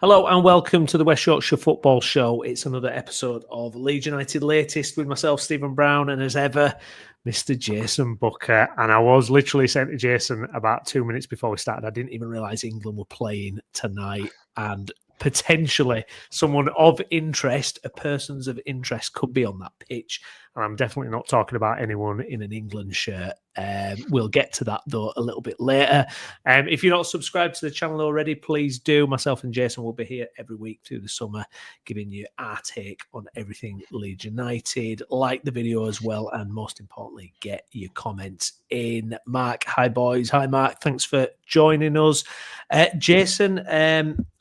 Hello and welcome to the West Yorkshire Football Show. It's another episode of Leeds United Latest with myself, Stephen Brown, and as ever, Mr. Jason Booker. And I was literally saying to Jason about 2 minutes before we started, I didn't even realise England were playing tonight, and potentially someone of interest, a person's of interest, could be on that pitch. And I'm definitely not talking about anyone in an England shirt. We'll get to that, though, a little bit later. If you're not subscribed to the channel already, please do. Myself and Jason will be here every week through the summer, giving you our take on everything Leeds United. Like the video as well, and most importantly, get your comments in. Mark, hi boys. Hi, Mark. Thanks for joining us. Jason,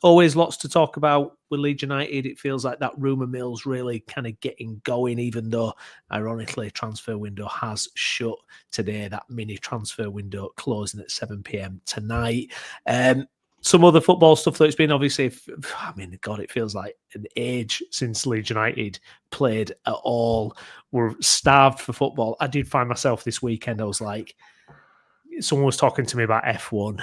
always lots to talk about with Leeds United. It feels like that rumour mill's really kind of getting going, even though, ironically, transfer window has shut today. That mini transfer window closing at 7 p.m. tonight. Some other football stuff that's been obviously, I mean, God, it feels like an age since Leeds United played at all. We're starved for football. I did find myself this weekend, I was like, someone was talking to me about F1.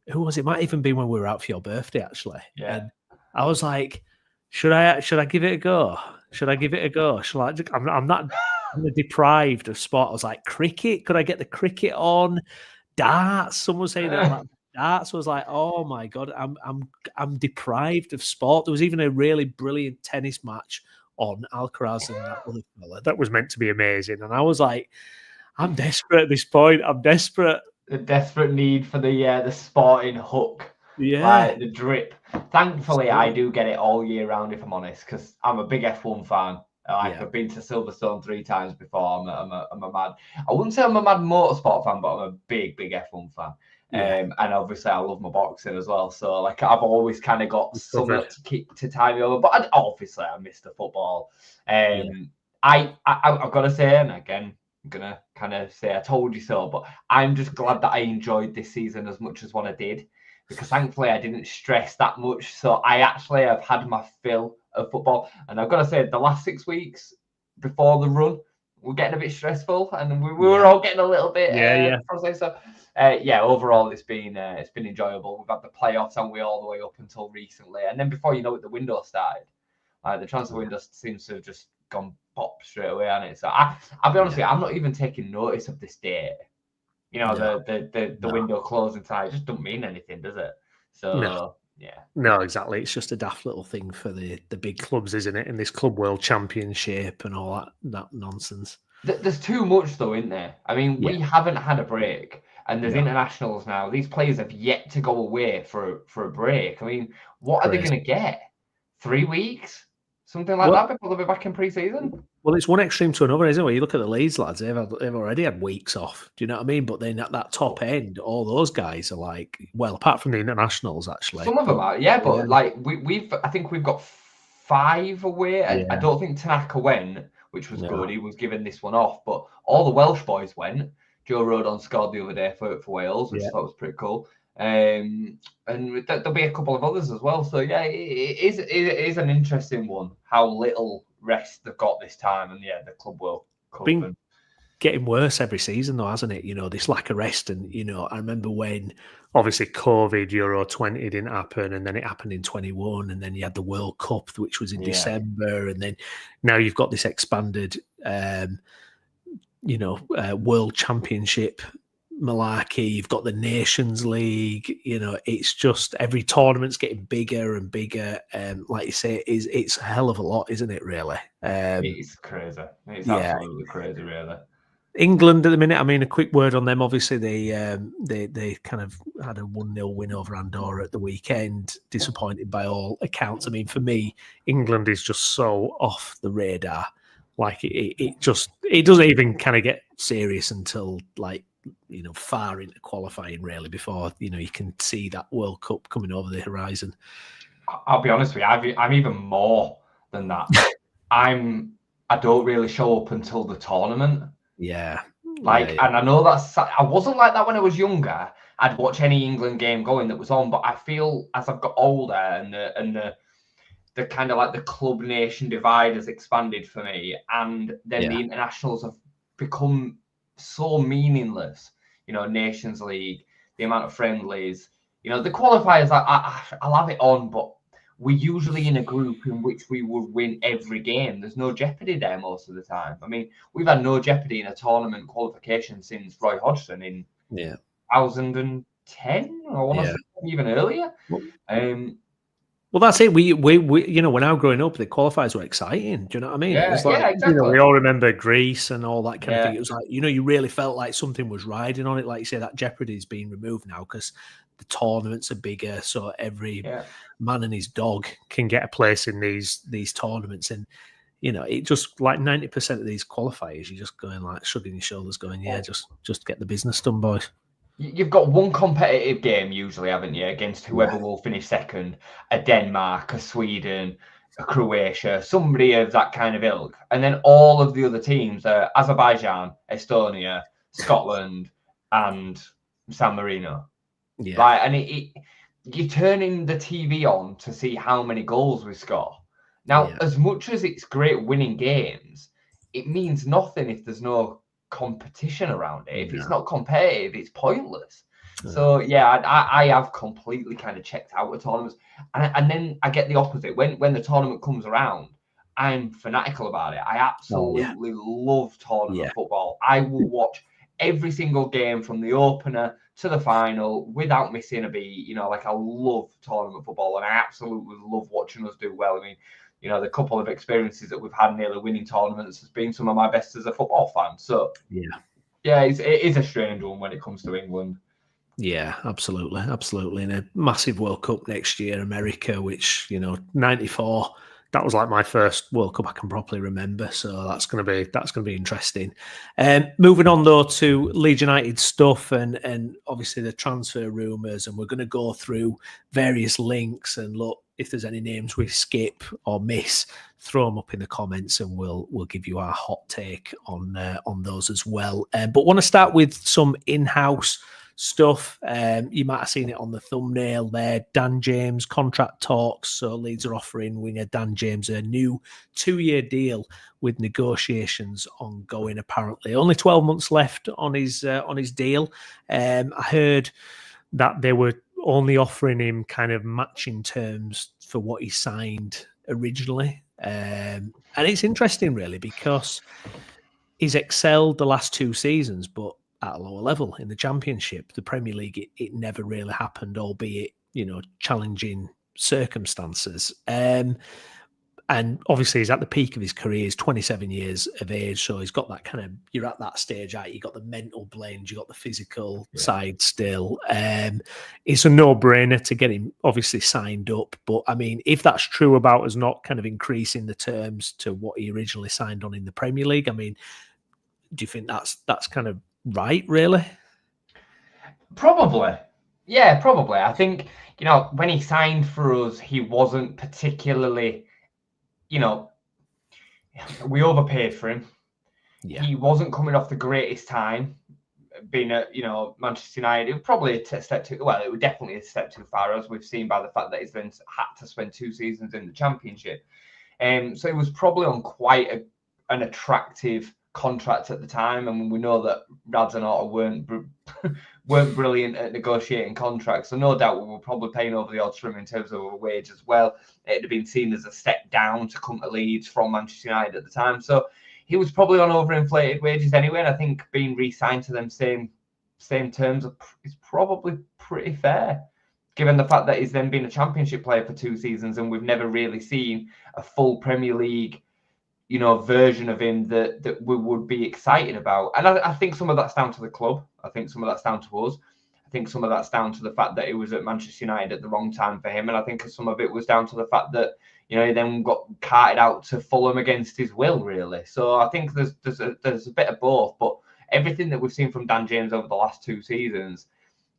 Who was it? Might even be when we were out for your birthday, actually. Yeah. And I was like, should I give it a go? Should I give it a go? I'm not deprived of sport. I was like, cricket? Could I get the cricket on? Darts? Someone was saying that about darts. I was like, oh my God, I'm deprived of sport. There was even a really brilliant tennis match on Alcaraz and that other fella that was meant to be amazing. And I was like, I'm desperate at this point. I'm desperate. The desperate need for the sporting hook. Yeah. Like the drip. Thankfully, I do get it all year round, if I'm honest, because I'm a big F1 fan. I've been to Silverstone 3 times before. I'm a mad. I wouldn't say I'm a mad motorsport fan, but I'm a big F1 fan. And obviously, I love my boxing as well. So, like, I've always kind of got somewhat to tie me over. But obviously, I miss the football. I've got to say, and again, I'm gonna kind of say I told you so, but I'm just glad that I enjoyed this season as much as what I did, because thankfully I didn't stress that much. So I actually have had my fill of football, and I've got to say the last 6 weeks before the run were getting a bit stressful, and we were all getting a little bit frustrated. So overall it's been enjoyable. We've had the playoffs, haven't we, all the way up until recently, and then before you know it, the window started. The transfer window seems to have just gone pop straight away on it. So I'll be honest with you, I'm not even taking notice of this date. You know, the window closing tonight. It just doesn't mean anything, does it? So no, exactly. It's just a daft little thing for the big clubs, isn't it? In this Club World Championship and all that nonsense. There's too much though, isn't there? I mean, we haven't had a break, and there's internationals now. These players have yet to go away for a break. I mean, what are they going to get? 3 weeks? Something like that before they'll be back in pre-season? Well, it's one extreme to another, isn't it? When you look at the Leeds lads, they've already had weeks off. Do you know what I mean? But then at that top end, all those guys are like, well, apart from the internationals, actually. Some of them are, but like I think we've got 5 away. I don't think Tanaka went, which was good. He was given this one off, but all the Welsh boys went. Joe Rodon scored the other day for Wales, which I thought was pretty cool. And there'll be a couple of others as well. So it is an interesting one how little rest they've got this time, and the Club World Cup been getting worse every season though, hasn't it? You know, this lack of rest, and I remember when obviously COVID Euro 20 didn't happen, and then it happened in 21, and then you had the World Cup, which was in December, and then now you've got this expanded World Championship malarkey. You've got the Nations League. It's just every tournament's getting bigger and bigger. Like you say, it's a hell of a lot, isn't it? Really, it's crazy. It's absolutely crazy, really. England at the minute. I mean, a quick word on them. Obviously, they kind of had a 1-0 win over Andorra at the weekend. Disappointed by all accounts. I mean, for me, England is just so off the radar. Like it doesn't even kind of get serious until like far into qualifying, really, before you can see that World Cup coming over the horizon. I'll be honest with you, I'm even more than that. I don't really show up until the tournament. And I know I wasn't like that when I was younger. I'd watch any England game going that was on, but I feel as I've got older and the kind of like the club nation divide has expanded for me, and then the internationals have become so meaningless. Nations League, the amount of friendlies, the qualifiers. I'll have it on, but we're usually in a group in which we would win every game. There's no jeopardy there most of the time. I mean, we've had no jeopardy in a tournament qualification since Roy Hodgson in 2010. I want to say even earlier. Well, that's it. We when I was growing up, the qualifiers were exciting. Do you know what I mean? Yeah, it was like, exactly. We all remember Greece and all that kind of thing. It was like, you really felt like something was riding on it. Like you say, that jeopardy is being removed now because the tournaments are bigger. So every man and his dog can get a place in these tournaments. And, it just like 90% of these qualifiers, you're just going like shrugging your shoulders going, just get the business done, boys. You've got one competitive game usually, haven't you, against whoever will finish second, a Denmark, a Sweden, a Croatia, somebody of that kind of ilk. And then all of the other teams are Azerbaijan, Estonia, Scotland, and San Marino. Yeah. Right, and you're turning the TV on to see how many goals we score. Now, as much as it's great winning games, it means nothing if there's no competition around it. If it's not competitive, it's pointless. So I have completely kind of checked out of tournaments, and then I get the opposite. When the tournament comes around, I'm fanatical about it. I absolutely love tournament football. I will watch every single game from the opener to the final without missing a beat. I love tournament football, and I absolutely love watching us do well. I mean, the couple of experiences that we've had nearly winning tournaments has been some of my best as a football fan. So it is a strange one when it comes to England. Yeah, absolutely. And a massive World Cup next year, America, which 94. That was like my first World Cup I can properly remember. So that's going to be interesting. Moving on though to Leeds United stuff and obviously the transfer rumours, and we're going to go through various links and look if there's any names we skip or miss, throw them up in the comments and we'll give you our hot take on those as well. But want to start with some in-house stuff. You might have seen it on the thumbnail there. Dan James contract talks. So Leeds are offering winger Dan James a new 2-year deal with negotiations ongoing. Apparently, only 12 months left on his deal. I heard that they were only offering him kind of matching terms for what he signed originally. And it's interesting, really, because he's excelled the last 2 seasons, but at a lower level in the Championship. The Premier League, it never really happened, albeit, challenging circumstances. And obviously he's at the peak of his career. He's 27 years of age, so he's got that kind of, you're at that stage, right? You got the mental blend, you got the physical side still. It's a no-brainer to get him obviously signed up. But I mean, if that's true about us not kind of increasing the terms to what he originally signed on in the Premier League, I mean, do you think that's kind of right, really? Probably. Yeah, probably. I think, when he signed for us, he wasn't particularly, we overpaid for him. Yeah. He wasn't coming off the greatest time, being at, Manchester United. It was probably a step too, well, it was definitely a step too far, as we've seen by the fact that he's then had to spend 2 seasons in the Championship. So it was probably on quite an attractive contract at the time, and we know that Radzonauta weren't brilliant at negotiating contracts, so no doubt we were probably paying over the odds for him in terms of a wage as well. It'd have been seen as a step down to come to Leeds from Manchester United at the time, so he was probably on overinflated wages anyway, and I think being re-signed to them same terms is probably pretty fair, given the fact that he's then been a Championship player for 2 seasons and we've never really seen a full Premier League version of him that we would be excited about. And I think some of that's down to the club. I think some of that's down to us. I think some of that's down to the fact that it was at Manchester United at the wrong time for him. And I think some of it was down to the fact that, he then got carted out to Fulham against his will, really. So I think there's a bit of both. But everything that we've seen from Dan James over the last 2 seasons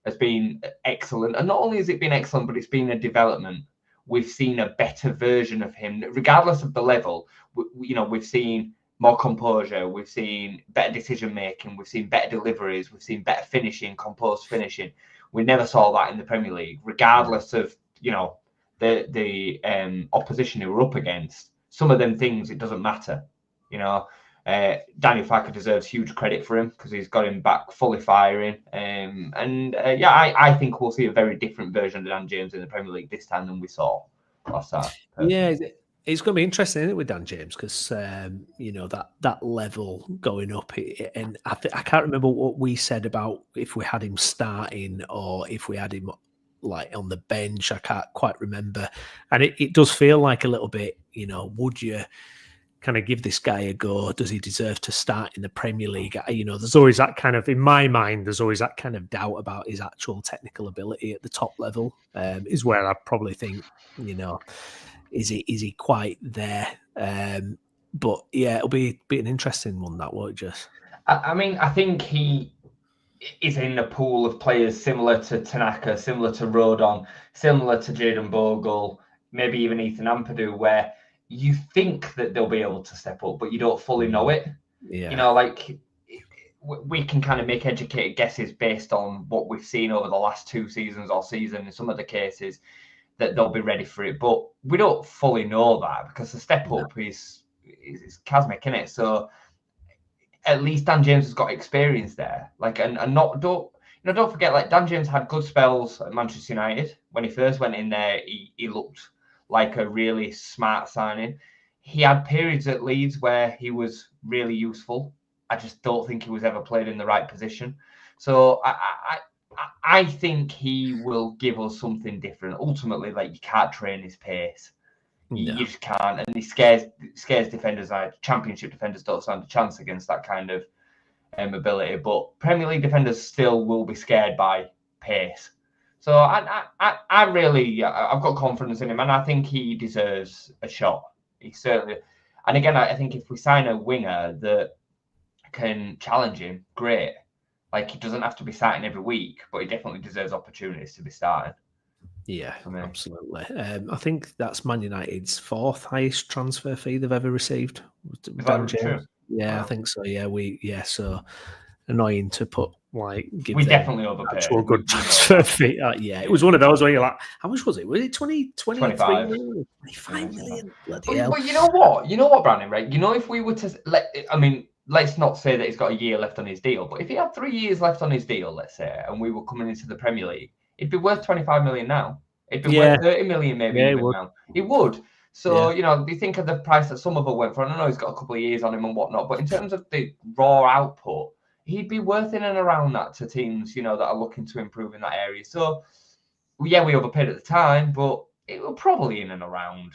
has been excellent. And not only has it been excellent, but it's been a development. We've seen a better version of him, regardless of the level. We've seen more composure, we've seen better decision making, we've seen better deliveries, we've seen better finishing, composed finishing. We never saw that in the Premier League, regardless of the opposition who we're up against. Some of them things, it doesn't matter. Daniel Farke deserves huge credit for him because he's got him back fully firing. I think we'll see a very different version of Dan James in the Premier League this time than we saw. last time. Yeah, it's going to be interesting, isn't it, with Dan James? Because that level going up, and I can't remember what we said about if we had him starting or if we had him like on the bench. I can't quite remember, and it does feel like a little bit. Would you kind of give this guy a go? Does he deserve to start in the Premier League? There's always that kind of, in my mind, there's always that kind of doubt about his actual technical ability at the top level. Is where I probably think, is he quite there? But yeah, it'll be an interesting one, that won't it, just? I mean, I think he is in a pool of players similar to Tanaka, similar to Rodon, similar to Jadon Bogle, maybe even Ethan Ampadu, where you think that they'll be able to step up, but you don't fully know it. Yeah. Like we can kind of make educated guesses based on what we've seen over the last 2 seasons or season in some of the cases that they'll be ready for it. But we don't fully know that because the step up is cosmic, isn't it? So at least Dan James has got experience there. Don't forget, like, Dan James had good spells at Manchester United. When he first went in there, he looked like a really smart signing. He had periods at Leeds where he was really useful. I just don't think he was ever played in the right position. So I think he will give us something different. Ultimately, like, you can't train his pace. You just can't, and he scares defenders. Like Championship defenders don't stand a chance against that kind of ability. But Premier League defenders still will be scared by pace. So I've got confidence in him, and I think he deserves a shot. He certainly, and again, I think if we sign a winger that can challenge him, great. Like, he doesn't have to be starting every week, but he definitely deserves opportunities to be starting. Yeah, absolutely. I think that's Man United's 4th highest transfer fee they've ever received. Is that true? Yeah, wow. I think so. Yeah, so annoying to put give we them definitely overpaid. Actual good transfer fee. Yeah, it was one of those where you're like, how much was it? Was it 25 million? 25 million. Bloody hell. But you know what, Brandon, right? If we were to let's not say that he's got a year left on his deal, but if he had 3 years left on his deal, let's say, and we were coming into the Premier League, it'd be worth 25 million now. It'd be worth 30 million maybe even now. It would. So, you think of the price that some of them went for. I know he's got a couple of years on him and whatnot, but in terms of the raw output, he'd be worth in and around that to teams, that are looking to improve in that area. So, yeah, we overpaid at the time, but it was probably in and around.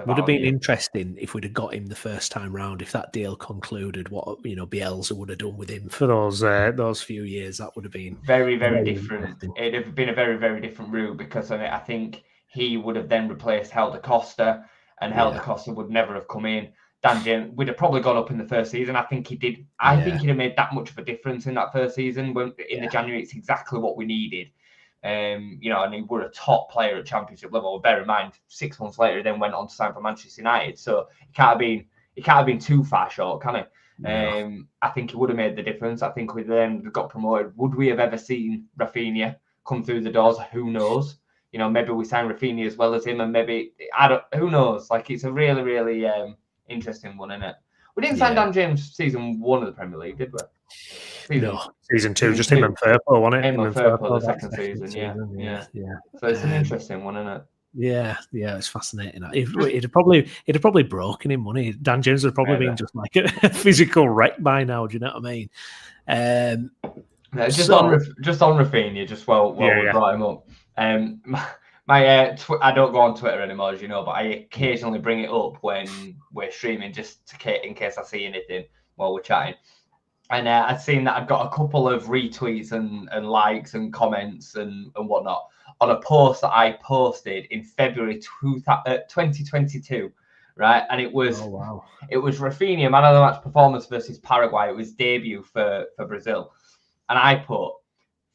Would have been interesting if we'd have got him the first time round. If that deal concluded, what Bielsa would have done with him for those few years, that would have been very, very different. It'd have been a very, very different route because I think he would have then replaced Helder Costa, and Helder Costa would never have come in. Dan James would have probably gone up in the first season. I think he did. I think he'd have made that much of a difference in that first season. When in the January, it's exactly what we needed. And he were a top player at Championship level. Bear in mind, 6 months later, he then went on to sign for Manchester United. So he can't have been too far short, can he? No. I think he would have made the difference. I think we then got promoted. Would we have ever seen Rafinha come through the doors? Who knows? Maybe we signed Rafinha as well as him, and maybe who knows? Like, it's a really, really interesting one, isn't it? We didn't sign Dan James season 1 of the Premier League, did we? Season 2, just him and Firpo, wasn't it? Him and Firpo, the second season, yeah. So it's an interesting one, isn't it? Yeah, it's fascinating. It'd have probably broken him, wouldn't it? Dan James would have probably been just like a physical wreck by now. Do you know what I mean? Just on Rafinha, just while we brought him up. I don't go on Twitter anymore, as you know, but I occasionally bring it up when we're streaming, just in case I see anything while we're chatting. And I'd seen that I'd got a couple of retweets and likes and comments and whatnot on a post that I posted in February 2022, right? And it was it was Rafinha, man of the match performance versus Paraguay. It was debut for Brazil. And I put,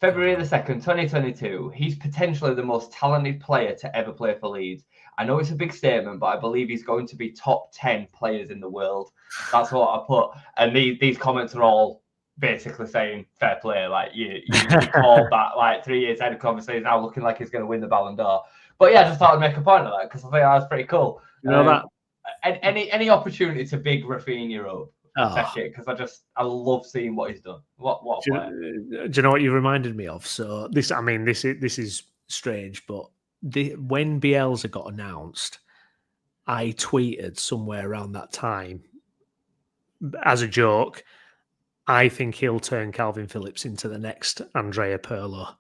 February the 2nd, 2022, he's potentially the most talented player to ever play for Leeds. I know it's a big statement, but I believe he's going to be top 10 players in the world. That's what I put. And these comments are all basically saying fair play. Like, you called that like 3 years ahead of conversation, now looking like he's going to win the Ballon d'Or. But yeah, I just thought I'd make a point of that because I think that was pretty cool. That any opportunity to big Rafinha up. Take it because I love seeing what he's done. What do you know what you reminded me of? So this is strange, but when Bielsa got announced, I tweeted somewhere around that time as a joke, I think he'll turn Calvin Phillips into the next Andrea Pirlo.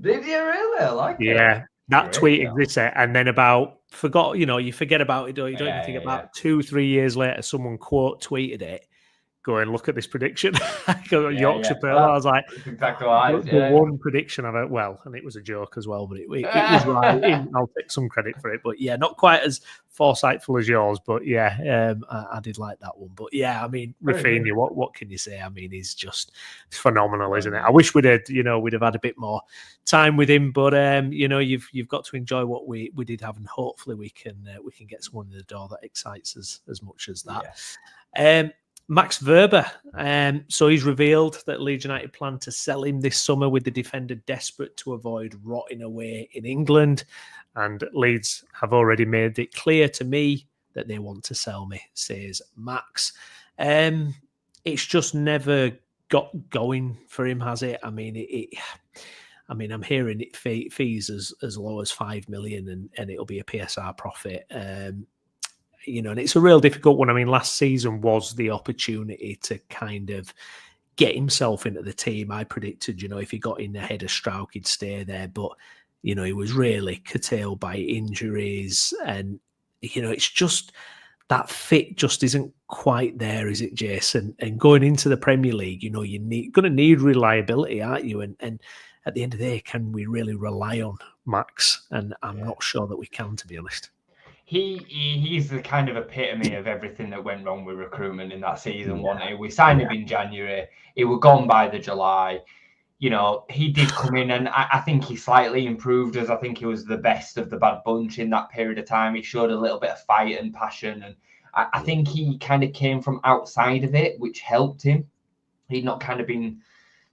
Did you really? I like it. Yeah, that Great, tweet yeah. existed, and then you forget about it, or you don't even think about 2-3 years later, someone quote tweeted it, going, look at this prediction. Yorkshire Pirlo. I was like, that's exactly what the one prediction I've had, well, and it was a joke as well, but it was right. I'll take some credit for it, but yeah, not quite as foresightful as yours, but yeah, I did like that one. But yeah, I mean, Rafinha, what can you say? I mean, he's just phenomenal, isn't it? I wish we'd have had a bit more time with him, but you've got to enjoy what we did have, and hopefully we can get someone in the door that excites us as much as that. Yeah. Max Verber, so he's revealed that Leeds United plan to sell him this summer, with the defender desperate to avoid rotting away in England. And Leeds have already made it clear to me that they want to sell me, says Max. It's just never got going for him, has it? I mean, I'm hearing it fees as low as 5 million, and it'll be a PSR profit. And it's a real difficult one. I mean, last season was the opportunity to kind of get himself into the team. I predicted, if he got in ahead of Strauch, he'd stay there. But, he was really curtailed by injuries. And, it's just that fit just isn't quite there, is it, Jason? And going into the Premier League, you're going to need reliability, aren't you? And at the end of the day, can we really rely on Max? And I'm not sure that we can, to be honest. He's the kind of epitome of everything that went wrong with recruitment in that season, wasn't it? We signed him in January. It was gone by the July. He did come in, and I think he slightly improved us. I think he was the best of the bad bunch in that period of time. He showed a little bit of fight and passion, and I think he kind of came from outside of it, which helped him. He'd not kind of been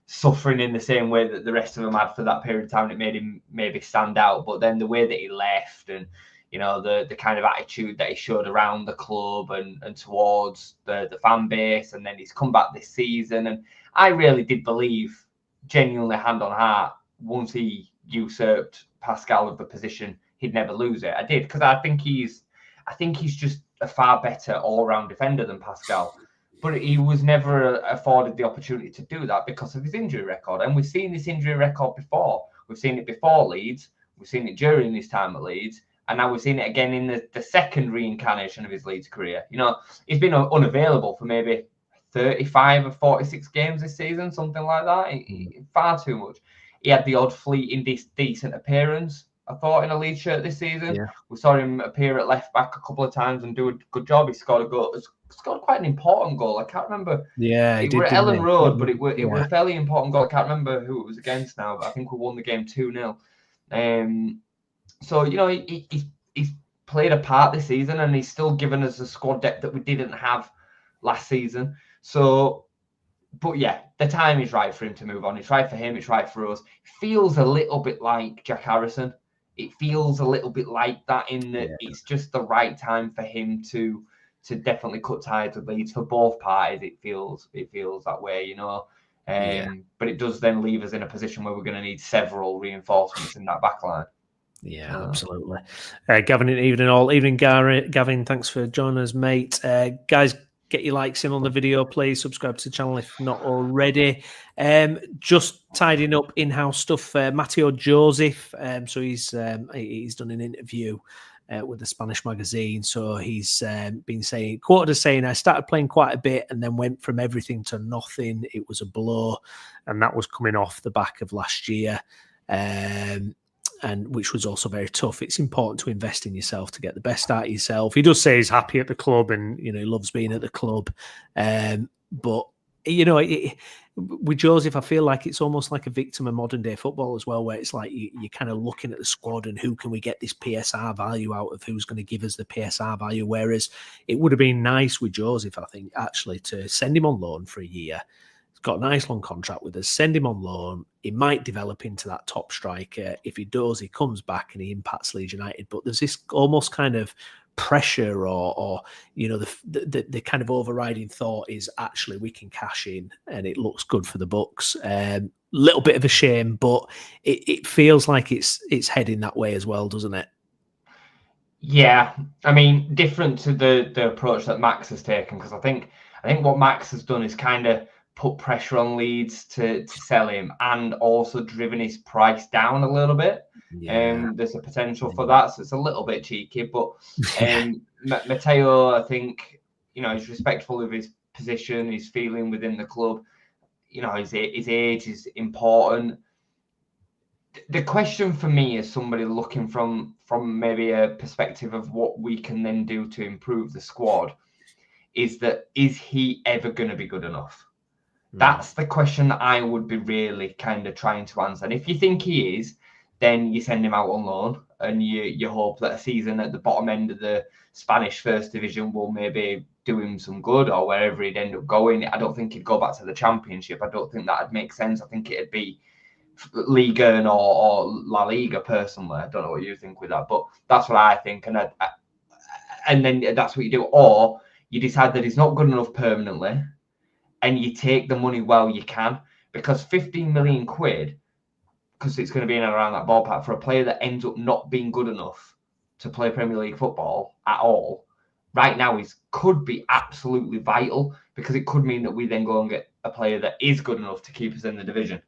suffering in the same way that the rest of them had for that period of time. It made him maybe stand out, but then the way that he left, and the kind of attitude that he showed around the club and towards the fan base. And then he's come back this season. And I really did believe, genuinely hand on heart, once he usurped Pascal of the position, he'd never lose it. I did, because I think he's just a far better all-round defender than Pascal. But he was never afforded the opportunity to do that because of his injury record. And we've seen this injury record before. We've seen it before Leeds. We've seen it during his time at Leeds. And now we've seen it again in the second reincarnation of his Leeds career. He's been unavailable for maybe 35 or 46 games this season, something like that. Far too much. He had the odd fleeting decent appearance, I thought, in a Leeds shirt this season. Yeah. We saw him appear at left back a couple of times and do a good job. He scored a goal. Scored quite an important goal. I can't remember. Yeah, it was at Elland Road, but it was a fairly important goal. I can't remember who it was against now, but I think we won the game 2-0. So, he's played a part this season, and he's still given us a squad depth that we didn't have last season. So, but yeah, the time is right for him to move on. It's right for him. It's right for us. It feels a little bit like Jack Harrison. It feels a little bit like that in that it's just the right time for him to definitely cut ties with Leeds for both parties. It feels that way, But it does then leave us in a position where we're going to need several reinforcements in that back line. Yeah, absolutely. Gavin, evening, Gavin. Thanks for joining us, mate. Guys, get your likes in on the video, please. Subscribe to the channel if not already. Just tidying up in-house stuff. Matteo Joseph. So he's done an interview with the Spanish magazine. So he's been quoted as saying, I started playing quite a bit and then went from everything to nothing. It was a blow, and that was coming off the back of last year. And which was also very tough. It's important to invest in yourself to get the best out of yourself. He does say he's happy at the club and, he loves being at the club. But, with Joseph, I feel like it's almost like a victim of modern day football as well, where it's like you're kind of looking at the squad and who can we get this PSR value out of, who's going to give us the PSR value. Whereas it would have been nice with Joseph, I think, actually, to send him on loan for a year. Got a nice long contract with us, send him on loan. He might develop into that top striker. If he does, he comes back and he impacts Leeds United. But there's this almost kind of pressure or the kind of overriding thought is actually we can cash in and it looks good for the books. little bit of a shame, but it feels like it's heading that way as well, doesn't it? Yeah, I mean, different to the approach that Max has taken, because I think what Max has done is kind of put pressure on Leeds to sell him, and also driven his price down a little bit. Yeah. There's a potential for that, so it's a little bit cheeky, but Matteo, I think, he's respectful of his position, his feeling within the club. His age is important. The question for me is somebody looking from maybe a perspective of what we can then do to improve the squad, is he ever going to be good enough? That's the question that I would be really kind of trying to answer. And if you think he is, then you send him out on loan, and you hope that a season at the bottom end of the Spanish First Division will maybe do him some good, or wherever he'd end up going. I don't think he'd go back to the Championship. I don't think that'd make sense. I think it'd be Liga or La Liga, personally. I don't know what you think with that, but that's what I think. And then that's what you do. Or you decide that he's not good enough permanently, and you take the money while you can, because 15 million quid, because it's going to be in and around that ballpark, for a player that ends up not being good enough to play Premier League football at all, right now could be absolutely vital, because it could mean that we then go and get a player that is good enough to keep us in the division.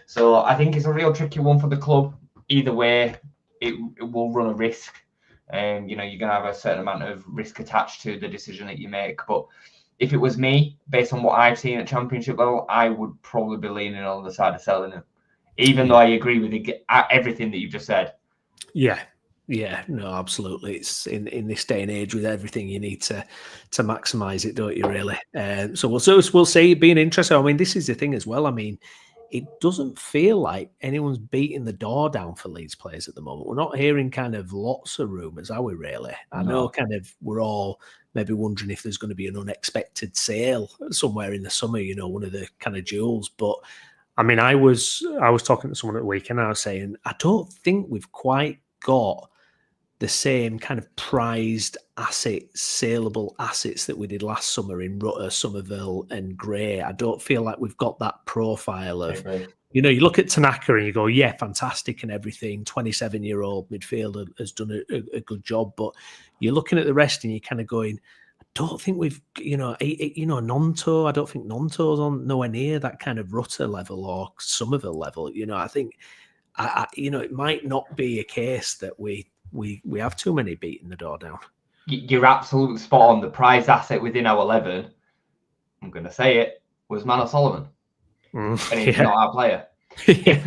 So I think it's a real tricky one for the club. Either way, it will run a risk. And, you're going to have a certain amount of risk attached to the decision that you make. But if it was me, based on what I've seen at Championship level, I would probably be leaning on the side of selling him, even though I agree with everything that you've just said. Yeah, no, absolutely. It's in this day and age with everything, you need to maximise it, don't you, really? So we'll see. Being interesting. I mean, this is the thing as well. I mean, it doesn't feel like anyone's beating the door down for Leeds players at the moment. We're not hearing kind of lots of rumours, are we, really? I know kind of we're all maybe wondering if there's going to be an unexpected sale somewhere in the summer, one of the kind of jewels. But, I mean, I was talking to someone at the weekend, and I was saying, I don't think we've quite got the same kind of prized saleable assets that we did last summer in Rutter, Somerville and Gray. I don't feel like we've got that profile of, you look at Tanaka and you go, yeah, fantastic and everything. 27-year-old midfielder has done a good job. But you're looking at the rest and you're kind of going, I don't think we've, Nonto, I don't think Nonto's on nowhere near that kind of Rutter level or Somerville level. I think, it might not be a case that we have too many beating the door down. You're absolutely spot on. The prized asset within our 11, I'm going to say it, was Mano Solomon. And he's not our player. If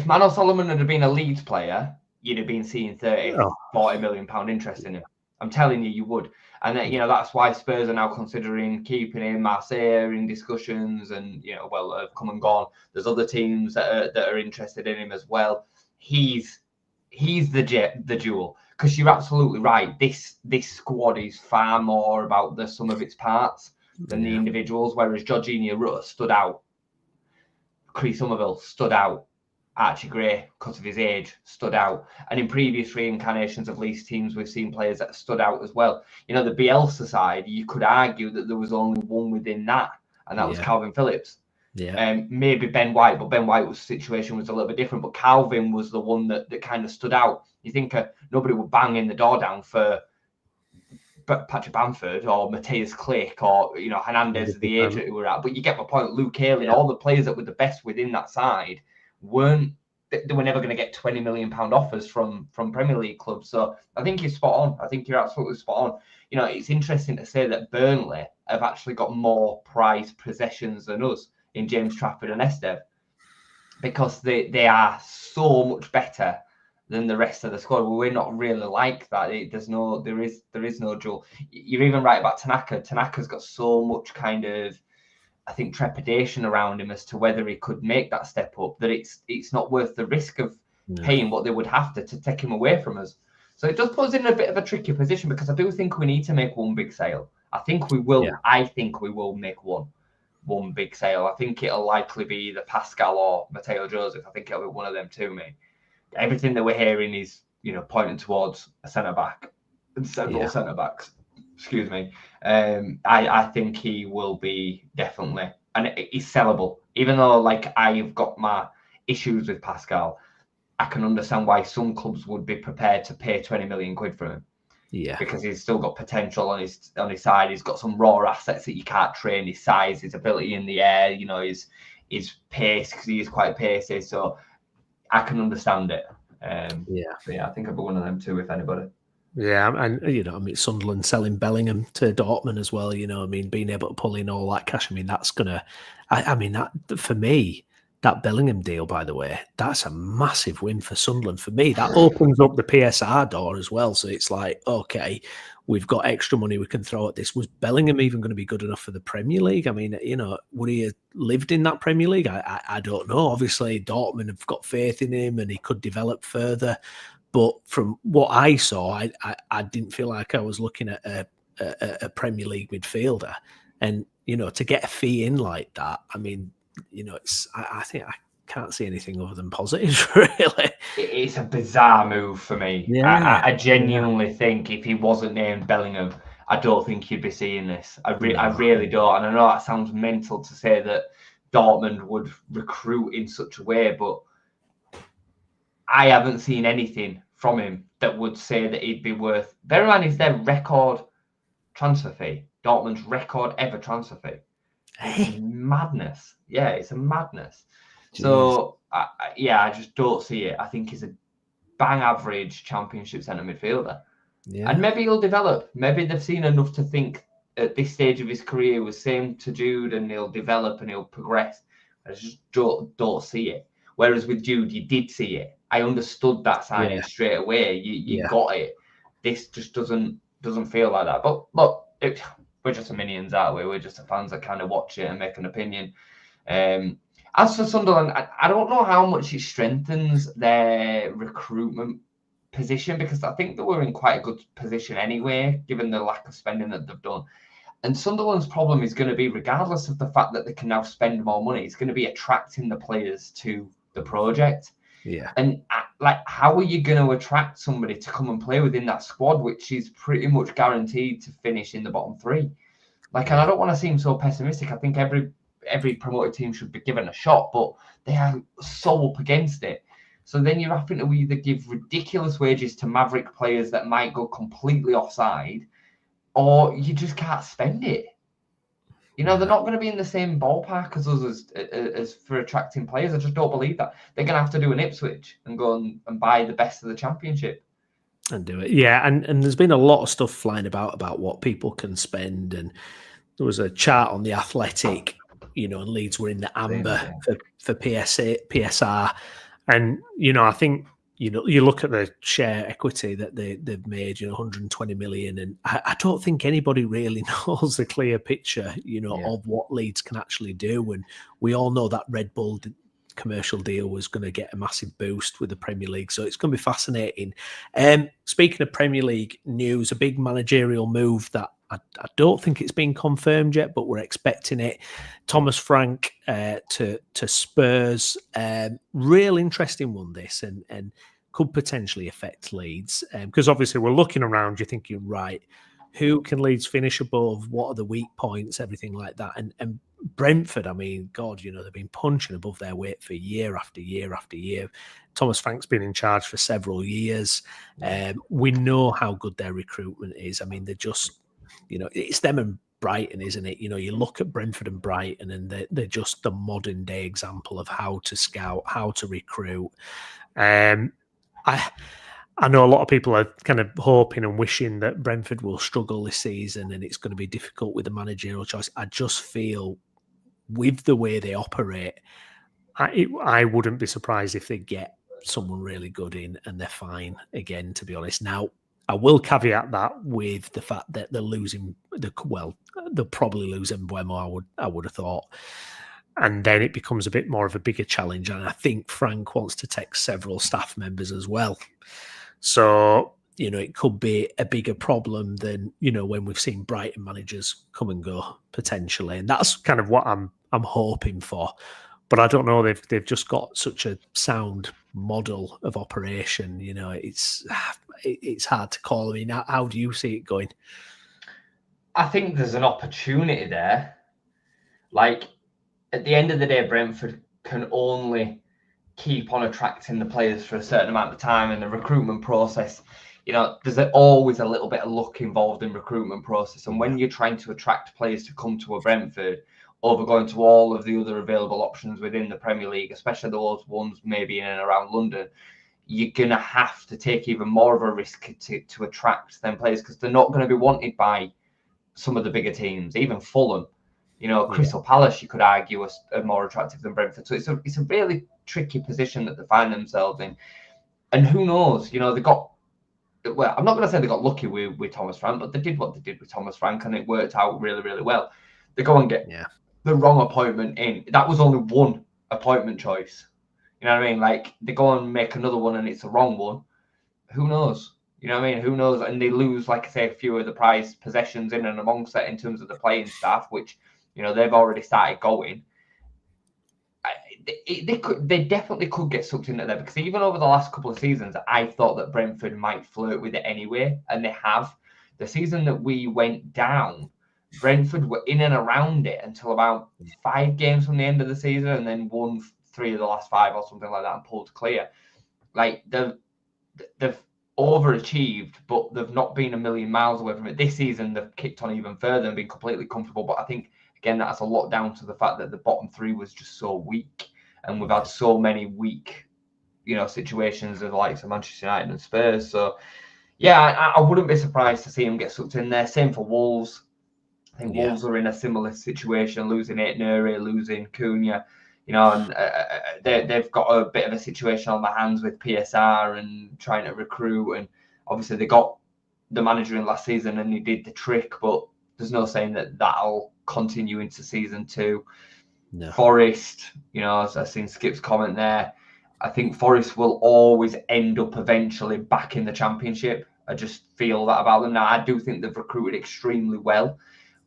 Mano Solomon had been a Leeds player, you'd have been seeing 40 million pound interest in him. I'm telling you would. And then, that's why Spurs are now considering keeping him. Marseille are in discussions, and have come and gone. There's other teams that are interested in him as well. He's the jewel, because you're absolutely right. This squad is far more about the sum of its parts than the individuals. Whereas Jorginho Rutter stood out, Chris Somerville stood out, Archie Gray, because of his age, stood out. And in previous reincarnations of Leeds teams, we've seen players that stood out as well. The Bielsa side, you could argue that there was only one within that, and that was Calvin Phillips. Maybe Ben White, but Ben White's situation was a little bit different. But Calvin was the one that kind of stood out. You think nobody would bang in the door down for Patrick Bamford or Matthias Click or Hernandez, the age that we were at. But you get my point. Luke Ayling, all the players that were the best within that side they were never going to get £20 million offers from Premier League clubs. So I think you're spot on. I think you're absolutely spot on. It's interesting to say that Burnley have actually got more prized possessions than us in James Trafford and Estev, because they are so much better than the rest of the squad. Well, we're not really like that. There is no jewel. You're even right about Tanaka. Tanaka's got so much kind of, I think, trepidation around him as to whether he could make that step up, that it's not worth the risk of paying what they would have to take him away from us. So it does put us in a bit of a tricky position, because I do think we need to make one big sale. I think we will. Yeah. I think we will make one big sale. I think it'll likely be either Pascal or Matteo Joseph. I think it'll be one of them two, mate. Everything that we're hearing is, pointing towards a centre-back and several centre-backs. Excuse me. I think he will be definitely, and he's sellable. Even though, I've got my issues with Pascal, I can understand why some clubs would be prepared to pay 20 million quid for him. Yeah. Because he's still got potential on his side. He's got some raw assets that you can't train. His size, his ability in the air, his pace, because he is quite pacey. So I can understand it. Yeah, I think I'd be one of them too, if anybody. Yeah, and Sunderland selling Bellingham to Dortmund as well. Being able to pull in all that cash. That's gonna. That for me, that Bellingham deal, by the way, that's a massive win for Sunderland. For me, that opens up the PSR door as well. So it's like, okay, we've got extra money we can throw at this. Was Bellingham even going to be good enough for the Premier League? Would he have lived in that Premier League? I don't know. Obviously, Dortmund have got faith in him and he could develop further. But from what I saw, I didn't feel like I was looking at a Premier League midfielder. And, to get a fee in like that, I think I can't see anything other than positives, really. It's a bizarre move for me. Yeah, I genuinely think if he wasn't named Bellingham, I don't think you'd be seeing this. I really don't. And I know that sounds mental to say that Dortmund would recruit in such a way, but I haven't seen anything from him that would say that he'd be worth. Bear in mind, it's their record transfer fee. Dortmund's record ever transfer fee. It's madness. Yeah, it's a madness. Jeez. So, I just don't see it. I think he's a bang average championship centre midfielder. Yeah. And maybe he'll develop. Maybe they've seen enough to think at this stage of his career was same to Jude and he'll develop and he'll progress. I just don't see it. Whereas with Jude, you did see it. I understood that signing straight away. You got it. This just doesn't feel like that. But look, we're just the minions, aren't we? We're just the fans that kind of watch it and make an opinion. As for Sunderland, I don't know how much it strengthens their recruitment position, because I think they were in quite a good position anyway, given the lack of spending that they've done. And Sunderland's problem is going to be, regardless of the fact that they can now spend more money, it's going to be attracting the players to the project. Yeah. And how are you going to attract somebody to come and play within that squad, which is pretty much guaranteed to finish in the bottom three? And I don't want to seem so pessimistic. I think every promoted team should be given a shot, but they are so up against it. So then you're having to either give ridiculous wages to maverick players that might go completely offside, or you just can't spend it. They're not going to be in the same ballpark as us as for attracting players. I just don't believe that. They're going to have to do an Ipswich and go and buy the best of the Championship. And do it. Yeah, and there's been a lot of stuff flying about what people can spend. And there was a chart on The Athletic, and Leeds were in the amber for PSR. And, I think, you look at the share equity that they've made, 120 million. And I don't think anybody really knows the clear picture, of what Leeds can actually do. And we all know that Red Bull commercial deal was going to get a massive boost with the Premier League. So it's going to be fascinating. Speaking of Premier League news, a big managerial move that I don't think it's been confirmed yet, but we're expecting it. Thomas Frank to Spurs. Real interesting one, this, and could potentially affect Leeds. Because obviously we're looking around, you're thinking, right, who can Leeds finish above? What are the weak points? Everything like that. And Brentford, God, they've been punching above their weight for year after year after year. Thomas Frank's been in charge for several years. We know how good their recruitment is. They're just, it's them and Brighton, isn't it? You look at Brentford and Brighton and they're just the modern day example of how to scout, how to recruit. I know a lot of people are kind of hoping and wishing that Brentford will struggle this season and it's going to be difficult with the managerial choice. I just feel with the way they operate, I wouldn't be surprised if they get someone really good in and they're fine again, to be honest. Now, I will caveat that with the fact that they're losing they'll probably lose Mbeumo, I would have thought. And then it becomes a bit more of a bigger challenge. And I think Frank wants to take several staff members as well. So, it could be a bigger problem than, when we've seen Brighton managers come and go potentially. And that's kind of what I'm hoping for. But I don't know, they've just got such a sound model of operation. It's hard to call. How do you see it going? I think there's an opportunity there. At the end of the day, Brentford can only keep on attracting the players for a certain amount of time, and the recruitment process, there's always a little bit of luck involved in recruitment process. And when you're trying to attract players to come to a Brentford over going to all of the other available options within the Premier League, especially those ones maybe in and around London, you're going to have to take even more of a risk to attract them players, because they're not going to be wanted by some of the bigger teams, even Fulham. Crystal Palace, you could argue, are more attractive than Brentford. So it's a really tricky position that they find themselves in. And who knows? They got, well, I'm not going to say they got lucky with Thomas Frank, but they did what they did with Thomas Frank, and it worked out really, really well. They go and get the wrong appointment in. That was only one appointment choice. You know what I mean? Like, they go and make another one and it's the wrong one. Who knows? You know what I mean? Who knows? And they lose, like I say, a few of the prized possessions in and amongst that in terms of the playing staff, which, they've already started going. They definitely could get sucked into there, because even over the last couple of seasons, I thought that Brentford might flirt with it anyway, and they have. The season that we went down, Brentford were in and around it until about 5 games from the end of the season, and then won 3 of the last 5 or something like that and pulled clear. Like, they've overachieved, but they've not been a million miles away from it. This season, they've kicked on even further and been completely comfortable. But I think, again, that's a lot down to the fact that the bottom 3 was just so weak, and we've had so many weak, situations of the likes of Manchester United and Spurs. So, yeah, I wouldn't be surprised to see them get sucked in there. Same for Wolves. I think Wolves are in a similar situation, losing Aït-Nouri, losing Cunha, and they've got a bit of a situation on their hands with PSR and trying to recruit. And obviously they got the manager in last season and he did the trick, but there's no saying that that'll continue into season 2. No. Forest, as I've seen Skip's comment there, I think Forest will always end up eventually back in the Championship. I just feel that about them. Now, I do think they've recruited extremely well,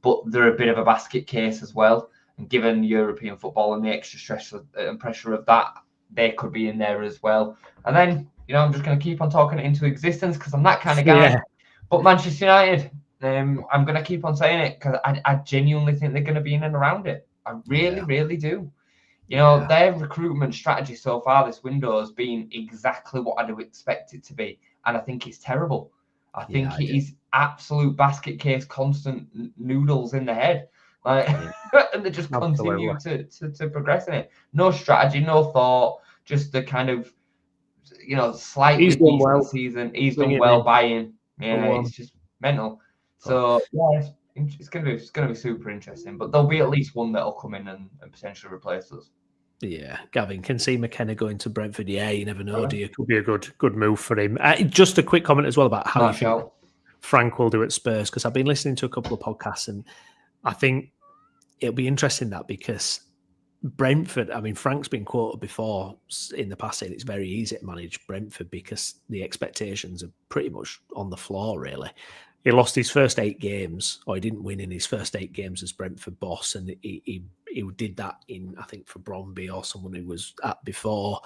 but they're a bit of a basket case as well. And given European football and the extra stress and pressure of that, they could be in there as well. And then, I'm just going to keep on talking it into existence because I'm that kind of guy. Yeah. But Manchester United, I'm going to keep on saying it because I genuinely think they're going to be in and around it. I really, really do. Their recruitment strategy so far this window has been exactly what I'd expect it to be. And I think it's terrible. I think it is absolute basket case, constant noodles in the head. Like, and they just continue to progress in it. No strategy, no thought, just the kind of, slightly decent season. He's done well buying. Yeah, it's just mental. So, yeah, it's going to be super interesting. But there'll be at least one that'll come in and potentially replace us. Yeah, Gavin, can see McKenna going to Brentford. Yeah, you never know, do you? Could be a good move for him. Just a quick comment as well about how you think Frank will do at Spurs, because I've been listening to a couple of podcasts and I think it'll be interesting that, because Brentford, I mean, Frank's been quoted before in the past saying it's very easy to manage Brentford because the expectations are pretty much on the floor, really. He lost his first 8 games, or he didn't win in his first 8 games as Brentford boss, and he did that in, I think, for Bromby or someone who was at before.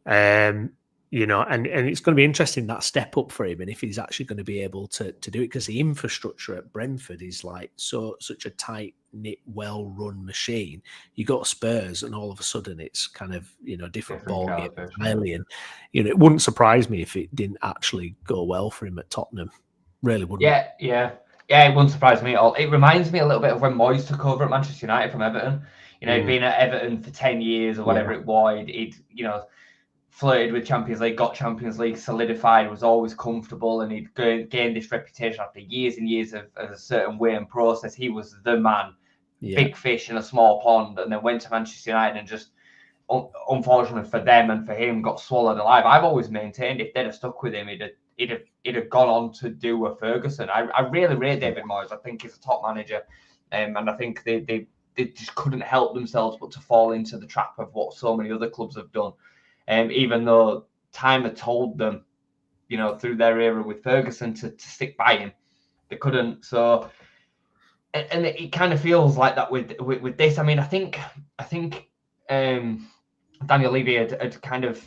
And it's going to be interesting, that step up for him, and if he's actually going to be able to do it, because the infrastructure at Brentford is like such a tight-knit, well-run machine. You go to Spurs and all of a sudden it's kind of, different ballgame entirely. And, it wouldn't surprise me if it didn't actually go well for him at Tottenham. Really wouldn't. Yeah, it wouldn't surprise me at all. It reminds me a little bit of when Moyes took over at Manchester United from Everton. He'd been at Everton for 10 years or whatever it was. He'd flirted with Champions League, got Champions League, solidified, was always comfortable, and he'd gained this reputation after years and years of a certain way and process. He was the man, big fish in a small pond, and then went to Manchester United and just, unfortunately for them and for him, got swallowed alive. I've always maintained if they'd have stuck with him, he'd have gone on to do a Ferguson. I really rate David Moyes. I think he's a top manager, and I think they just couldn't help themselves but to fall into the trap of what so many other clubs have done. Even though time had told them, through their era with Ferguson to stick by him, they couldn't. So, and it kind of feels like that with this. I mean, I think Daniel Levy had kind of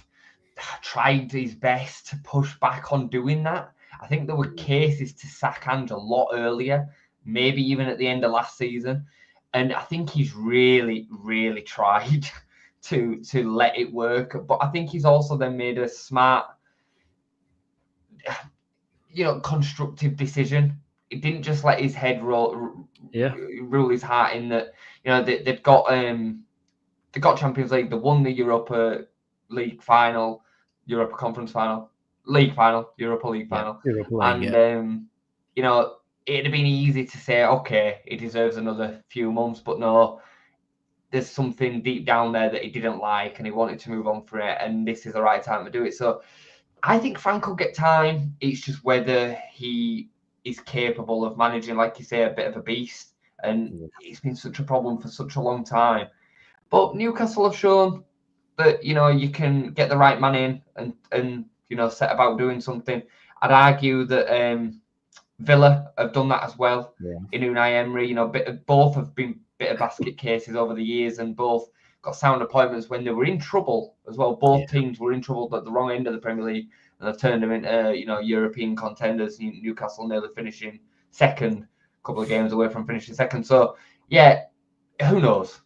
tried his best to push back on doing that. I think there were cases to sack Ange a lot earlier, maybe even at the end of last season. And I think he's really, really tried to let it work. But I think he's also then made a smart, constructive decision. He didn't just let his head rule his heart in that. They've got Champions League. They won the Europa League final, Europa Conference final, League final, Europa League final, and it'd have been easy to say, okay, he deserves another few months, but no, there's something deep down there that he didn't like, and he wanted to move on for it, and this is the right time to do it. So I think Frank will get time. It's just whether he is capable of managing, like you say, a bit of a beast, and it's been such a problem for such a long time. But Newcastle have shown that, you can get the right man in and set about doing something. I'd argue that Villa have done that as well in Unai Emery. Both have been bit of basket cases over the years, and both got sound appointments when they were in trouble as well. Both teams were in trouble at the wrong end of the Premier League, and they've turned them into European contenders. Newcastle nearly finishing second, a couple of games away from finishing second. So who knows?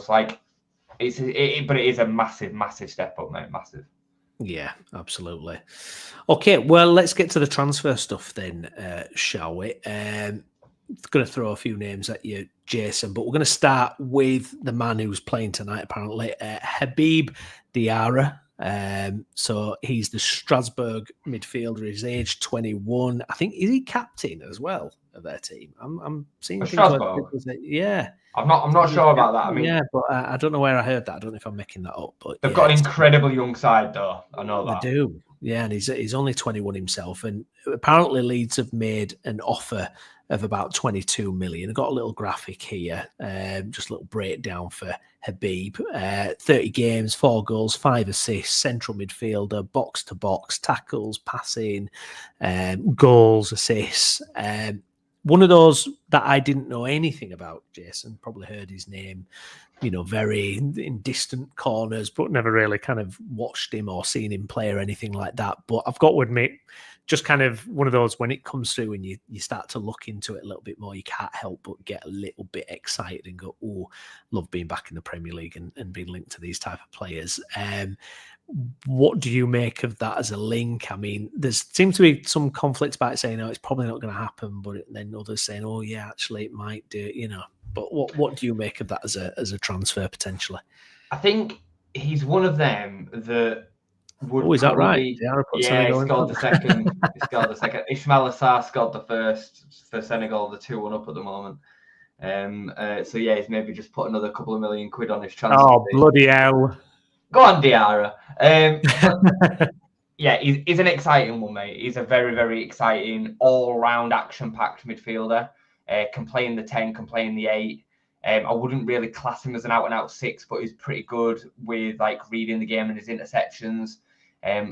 Like but it is a massive step up, mate. Massive. Yeah, absolutely. Okay, well, let's get to the transfer stuff then, shall we? Going to throw a few names at you, Jason, but we're going to start with the man who's playing tonight, apparently, Habib Diarra. So he's the Strasbourg midfielder. He's age 21. I think, is he captain as well of their team? I'm seeing things Strasbourg. Yeah. I'm not sure about that. I mean, but I don't know where I heard that. I don't know if I'm making that up. But they've got an incredible young side, though. I know that. They do. Yeah, and he's only 21 himself. And apparently Leeds have made an offer of about 22 million. I've got a little graphic here, just a little breakdown for Habib. 30 games, 4 goals, 5 assists, central midfielder, box to box, tackles, passing, goals, assists. One of those that I didn't know anything about, Jason, probably heard his name, very in distant corners, but never really kind of watched him or seen him play or anything like that. But I've got to admit, just kind of one of those, when it comes through and you start to look into it a little bit more, you can't help but get a little bit excited and go, oh, love being back in the Premier League and being linked to these type of players. What do you make of that as a link? I mean, there seems to be some conflicts about it saying, it's probably not going to happen, but then others saying, oh yeah, actually it might do, But what do you make of that as a transfer potentially? I think he's one of them that would. Oh, is that right? He scored the second. He scored the second. Ismail Assar scored the first for Senegal. The 2-1 up at the moment. So he's maybe just put another couple of million quid on his transfer. Oh, bloody hell! Go on, Diarra. He's an exciting one, mate. He's a very, very exciting, all-round, action-packed midfielder. Can play in the 10, can play in the 8. I wouldn't really class him as an out-and-out 6, but he's pretty good with reading the game and his interceptions.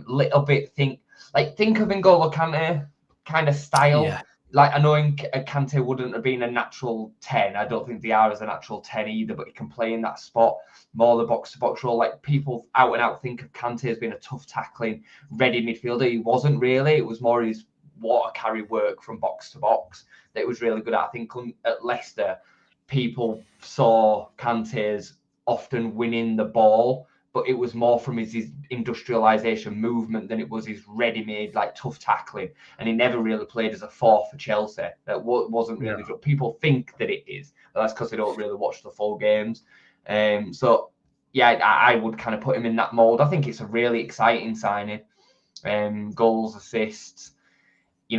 Little bit think of N'Golo Kante kind of style. Yeah. I know Kante wouldn't have been a natural 10. I don't think Diarra is a natural 10 either, but he can play in that spot, more the box-to-box role. People out and out think of Kante as being a tough tackling, ready midfielder. He wasn't really. It was more his water carry work from box to box that was really good at. I think at Leicester, people saw Kante as often winning the ball, but it was more from his industrialization movement than it was his ready-made, tough tackling. And he never really played as a 4 for Chelsea. That wasn't really good. People think that it is, but that's because they don't really watch the full games. I would kind of put him in that mold. I think it's a really exciting signing. Goals, assists.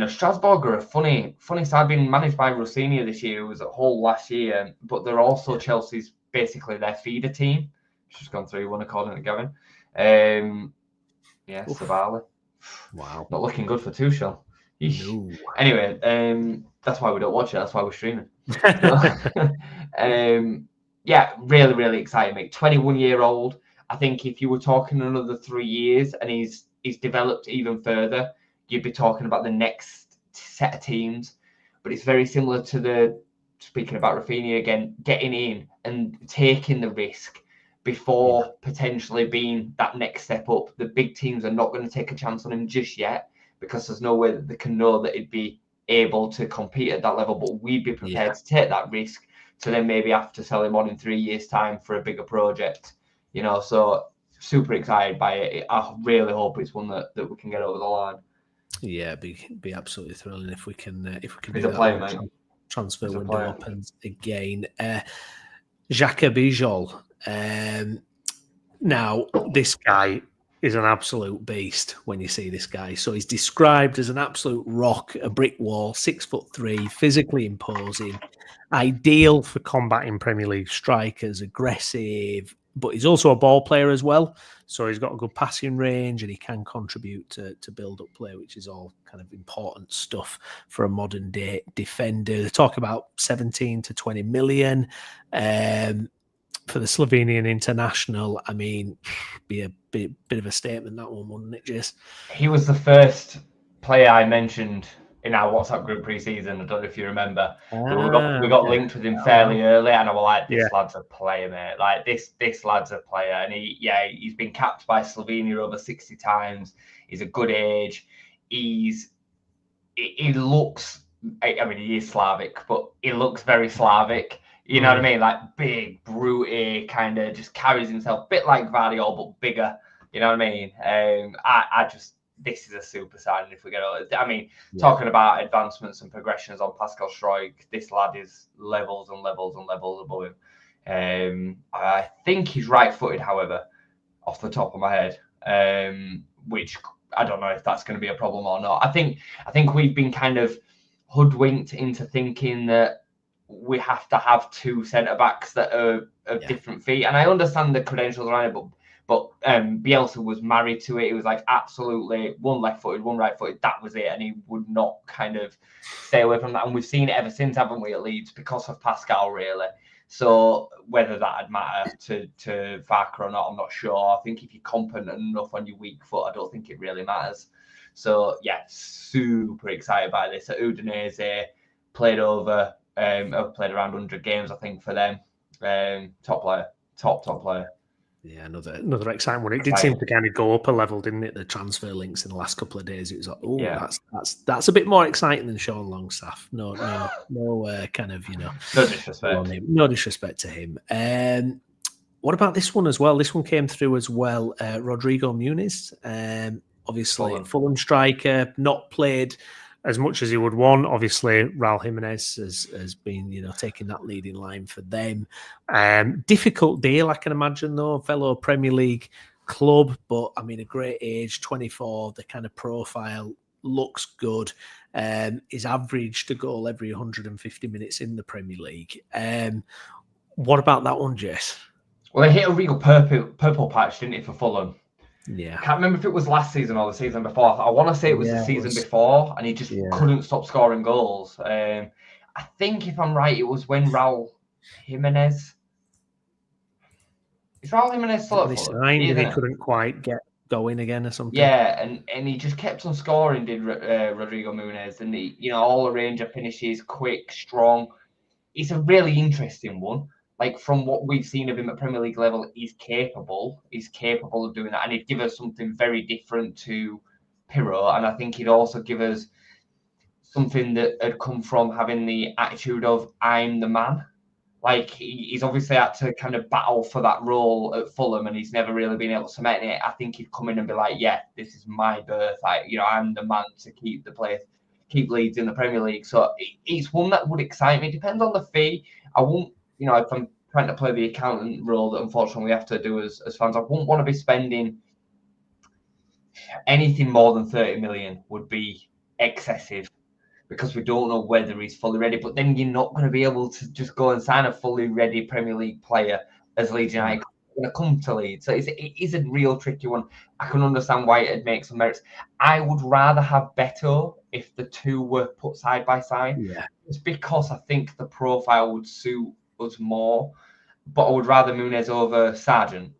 Strasbourg are a funny side, being managed by Rossini this year, who was at Hull last year, but they're also Chelsea's basically their feeder team. Just gone 3-1 according to Gavin. Savali. Wow. Not looking good for Tuchel. No. Anyway, that's why we don't watch it. That's why we're streaming. Really, really exciting, mate. 21-year-old. I think if you were talking another 3 years and he's developed even further, you'd be talking about the next set of teams. But it's very similar to speaking about Rafinha again, getting in and taking the risk before potentially being that next step up. The big teams are not going to take a chance on him just yet because there's no way that they can know that he'd be able to compete at that level. But we'd be prepared to take that risk to then maybe have to sell him on in 3 years' time for a bigger project. So super excited by it. I really hope it's one that we can get over the line. Yeah, be absolutely thrilling if we can He's do a that player, mate. Transfer He's a window player. opens again. Jaka Bijol. Now, this guy is an absolute beast when you see this guy. So he's described as an absolute rock, a brick wall, 6'3", physically imposing, ideal for combating Premier League strikers, aggressive, but he's also a ball player as well. So he's got a good passing range and he can contribute to build-up play, which is all kind of important stuff for a modern-day defender. They talk about 17 to 20 million. For the Slovenian international, I mean, be a bit of a statement, that one, wouldn't it, Jace? He was the first player I mentioned in our WhatsApp group pre-season. I don't know if you remember. We got linked with him fairly early, and I was like, "This lad's a player, mate. Like this lad's a player." And he's been capped by Slovenia over 60 times. He's a good age. He looks. I mean, he is Slavic, but he looks very Slavic. You know what I mean? Like big, brute, kind of just carries himself a bit like Vardiol, but bigger. You know what I mean? This is a super signing if we get over. I mean, talking about advancements and progressions on Pascal Struijk, this lad is levels and levels and levels above him. I think he's right-footed, however, off the top of my head, which I don't know if that's going to be a problem or not. I think we've been kind of hoodwinked into thinking that we have to have two centre-backs that are of different feet. And I understand the credentials around it, but Bielsa was married to it. It was like absolutely one left-footed, one right-footed. That was it. And he would not kind of stay away from that. And we've seen it ever since, haven't we, at Leeds, because of Pascal, really. So whether that'd matter to Farker or not, I'm not sure. I think if you're competent enough on your weak foot, I don't think it really matters. So, yeah, super excited by this. At Udinese, played over... I've played around 100 games, I think, for them. Top player, top player. Yeah, another exciting one. It did seem to kind of go up a level, didn't it? The transfer links in the last couple of days. It was like, that's a bit more exciting than Sean Longstaff. No, kind of, no disrespect. No disrespect to him. What about this one as well? This one came through as well. Rodrigo Muniz, obviously Fulham striker, not played as much as he would want. Obviously, Raul Jimenez has been, taking that leading line for them. Difficult deal, I can imagine, though. Fellow Premier League club, but I mean, a great age, 24. The kind of profile looks good. Is averaged a goal every 150 minutes in the Premier League. What about that one, Jess? Well, they hit a real purple patch, didn't it, for Fulham? Yeah. I can't remember if it was last season or the season before. I want to say it was the season before, and he just couldn't stop scoring goals. I think, if I'm right, it was when Raul Jimenez... Is Raul Jimenez still at Fulham? And he couldn't quite get going again or something. Yeah, and he just kept on scoring, did Rodrigo Muniz. And, all the range of finishes, quick, strong. It's a really interesting one. Like, from what we've seen of him at Premier League level, he's capable of doing that. And he'd give us something very different to Pirro. And I think he'd also give us something that had come from having the attitude of, I'm the man. Like, he's obviously had to kind of battle for that role at Fulham, and he's never really been able to cement it. I think he'd come in and be like, yeah, this is my berth. I'm the man to keep Leeds in the Premier League. So it's one that would excite me. It depends on the fee. I won't, if I'm trying to play the accountant role that unfortunately we have to do as fans, I wouldn't want to be spending anything more than 30 million would be excessive, because we don't know whether he's fully ready. But then you're not going to be able to just go and sign a fully ready Premier League player as Leeds United going to come to Leeds. So it is a real tricky one. I can understand why it'd make some merits. I would rather have Beto if the two were put side by side. Yeah. It's because I think the profile would suit us more. But I would rather Muniz over Sargent,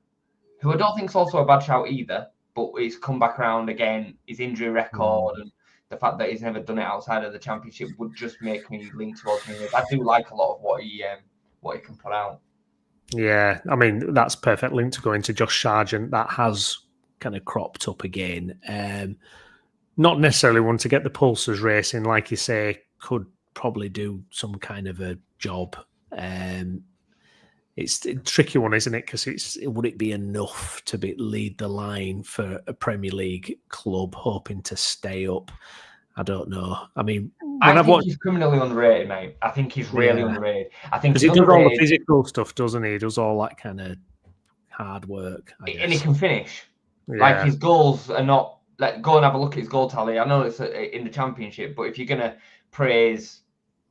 who I don't think is also a bad shout either, but he's come back around again. His injury record and the fact that he's never done it outside of the Championship would just make me lean towards Muniz. I do like a lot of what he can put out. Yeah, I mean, that's perfect link to go into Josh Sargent. That has kind of cropped up again. Not necessarily one to get the pulses racing, like you say, could probably do some kind of a job. it's a tricky one, isn't it? Because would it be enough to lead the line for a Premier League club hoping to stay up? I don't know. I mean, I think he's criminally underrated, mate. I think he's really underrated. I think because he does all the physical stuff, doesn't he? He does all that kind of hard work, I guess. And he can finish. Like, his goals are not like, go and have a look at his goal tally. I know it's in the Championship, but if you're gonna praise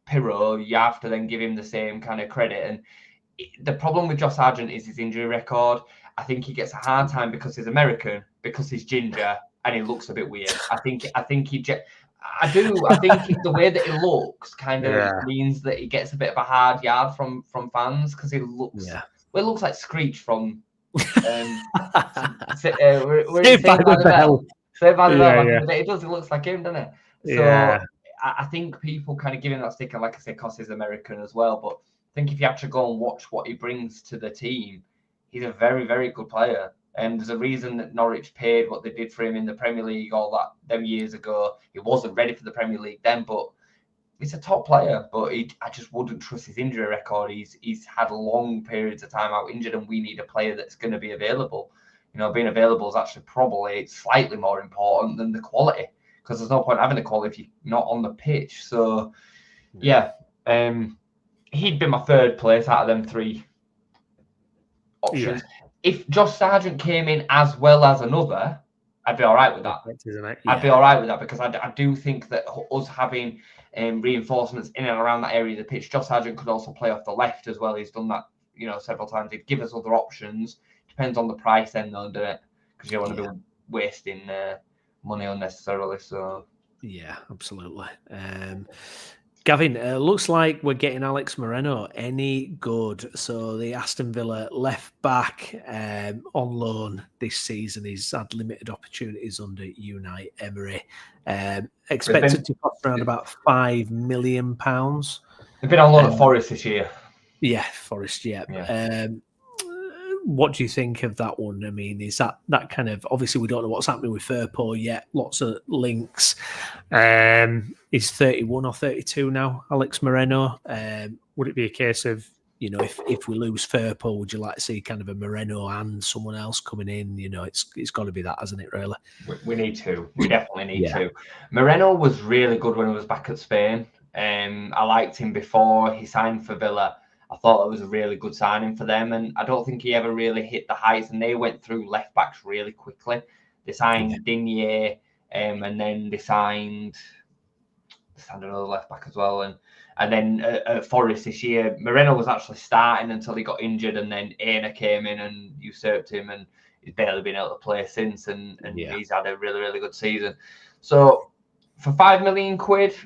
Pirro, you have to then give him the same kind of credit. And the problem with Josh Sargent is his injury record. I think he gets a hard time because he's American, because he's ginger, and he looks a bit weird. I think the way that he looks kind of means that he gets a bit of a hard yard from fans, because he looks it looks like Screech from Saved by the Bell. Saved by the Bell. It does. It looks like him, doesn't it? So I think people kind of give him that stick, and like I say, because he's American as well. But I think if you actually go and watch what he brings to the team, he's a very, very good player. And there's a reason that Norwich paid what they did for him in the Premier League all them years ago. He wasn't ready for the Premier League then, but he's a top player. But I just wouldn't trust his injury record. He's had long periods of time out injured, and we need a player that's going to be available. You know, being available is actually probably slightly more important than the quality, because there's no point having the quality if you're not on the pitch. So, he'd be my third place out of them three options. Yeah. If Josh Sargent came in as well as another, I'd be all right with that. I'd be all right with that, because I do think that us having reinforcements in and around that area of the pitch, Josh Sargent could also play off the left as well. He's done that, several times. He'd give us other options. Depends on the price then, though, doesn't it? Because you don't want to be wasting money unnecessarily. So yeah, absolutely. Gavin, looks like we're getting Alex Moreno any good. So the Aston Villa left back on loan this season. He's had limited opportunities under Unai Emery. Expected to cost around about £5 million. They've been on loan at Forest this year. Yeah, Forest, yeah. What do you think of that one? I mean, is that kind of, obviously we don't know what's happening with Firpo yet, lots of links. He's 31 or 32 now, Alex Moreno. Would it be a case of, if we lose Firpo, would you like to see kind of a Moreno and someone else coming in? It's got to be that, hasn't it, really? We need to. We definitely need to. Moreno was really good when he was back at Spain. I liked him before he signed for Villa. I thought it was a really good signing for them, and I don't think he ever really hit the heights, and they went through left backs really quickly. They signed Digne, and then they signed another left back as well, and then at Forest this year, Moreno was actually starting until he got injured, and then Aina came in and usurped him, and he's barely been able to play since, and he's had a really, really good season. So for £5 million,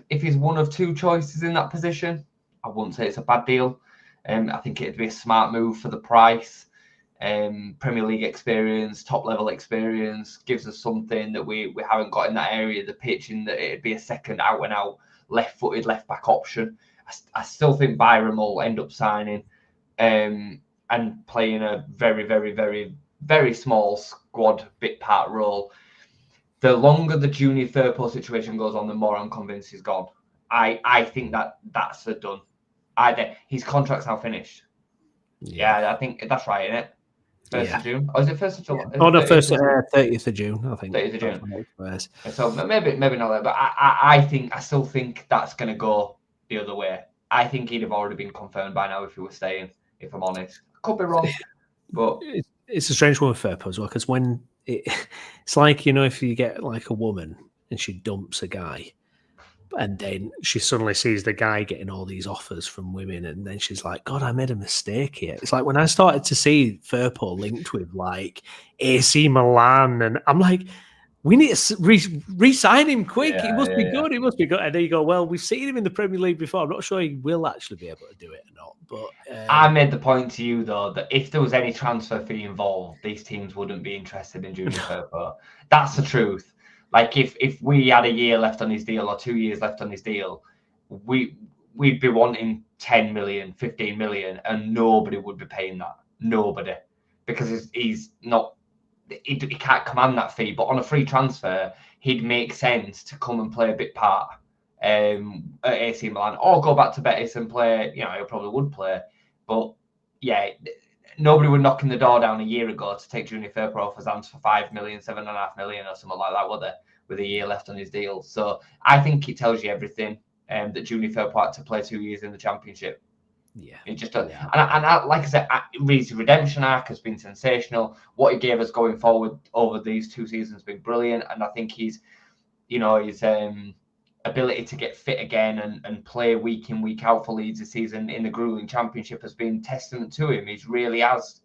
if he's one of two choices in that position, I wouldn't say it's a bad deal. I think it'd be a smart move for the price. Premier League experience, top level experience, gives us something that we haven't got in that area of the pitch, in that it'd be a second out and out left-footed left back option. I still think Byram will end up signing and playing a very, very, very, very small squad bit part role. The longer the Junior Firpo situation goes on, the more I'm convinced he's gone. I think that's a done. His contract's now finished. Yeah, I think that's right, isn't it? 1st of June? Or is it 1st of July? Oh, no, 30th of June, I think. 30th of June. So maybe not that, but I still think that's going to go the other way. I think he'd have already been confirmed by now if he was staying, if I'm honest. Could be wrong, but... It's a strange one with Firpo as well, because when it's like, if you get like a woman and she dumps a guy, and then she suddenly sees the guy getting all these offers from women, and then she's like, God, I made a mistake here. It's like when I started to see Firpo linked with like AC Milan, and I'm like, we need to re-sign him quick. He must be good. He must be good. And then you go, well, we've seen him in the Premier League before. I'm not sure he will actually be able to do it or not. But I made the point to you, though, that if there was any transfer fee involved, these teams wouldn't be interested in Junior Firpo. That's the truth. Like, if we had a year left on his deal or 2 years left on his deal, we'd be wanting 10 million, 15 million, and nobody would be paying that. Nobody. Because he's not, he can't command that fee. But on a free transfer, he'd make sense to come and play a bit part at AC Milan, or go back to Betis and play, he probably would play. But yeah, nobody were knocking the door down a year ago to take Junior Firpo off his hands for 5 million, 7.5 million, or something like that, were they? With a year left on his deal. So I think it tells you everything that Junior Firpo had to play 2 years in the Championship. Yeah. It just does. And like I said, his redemption arc has been sensational. What he gave us going forward over these 2 seasons has been brilliant. And I think his ability to get fit again and play week in, week out for Leeds this season in the grueling Championship has been testament to him. He really has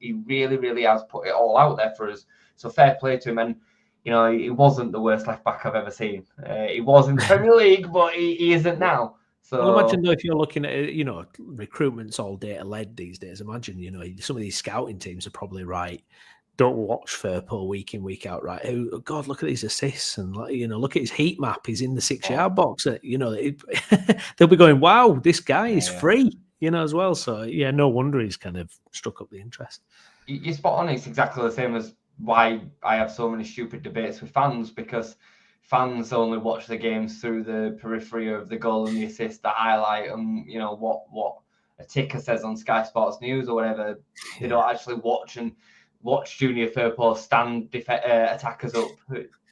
put it all out there for us. So fair play to him. And he wasn't the worst left back I've ever seen. He was in the Premier League, but he isn't now. So, well, imagine though, if you're looking at recruitment's all data led these days. Imagine some of these scouting teams are probably right. Don't watch Firpo week in, week out, right? Oh God, look at these assists and look at his heat map. He's in the 6-yard box. They'll be going, wow, this guy is free, as well. So yeah, no wonder he's kind of struck up the interest. You're spot on. It's exactly the same as why I have so many stupid debates with fans, because fans only watch the games through the periphery of the goal and the assist, the highlight, and what a ticker says on Sky Sports News or whatever. They don't actually watch Junior Firpo stand attackers up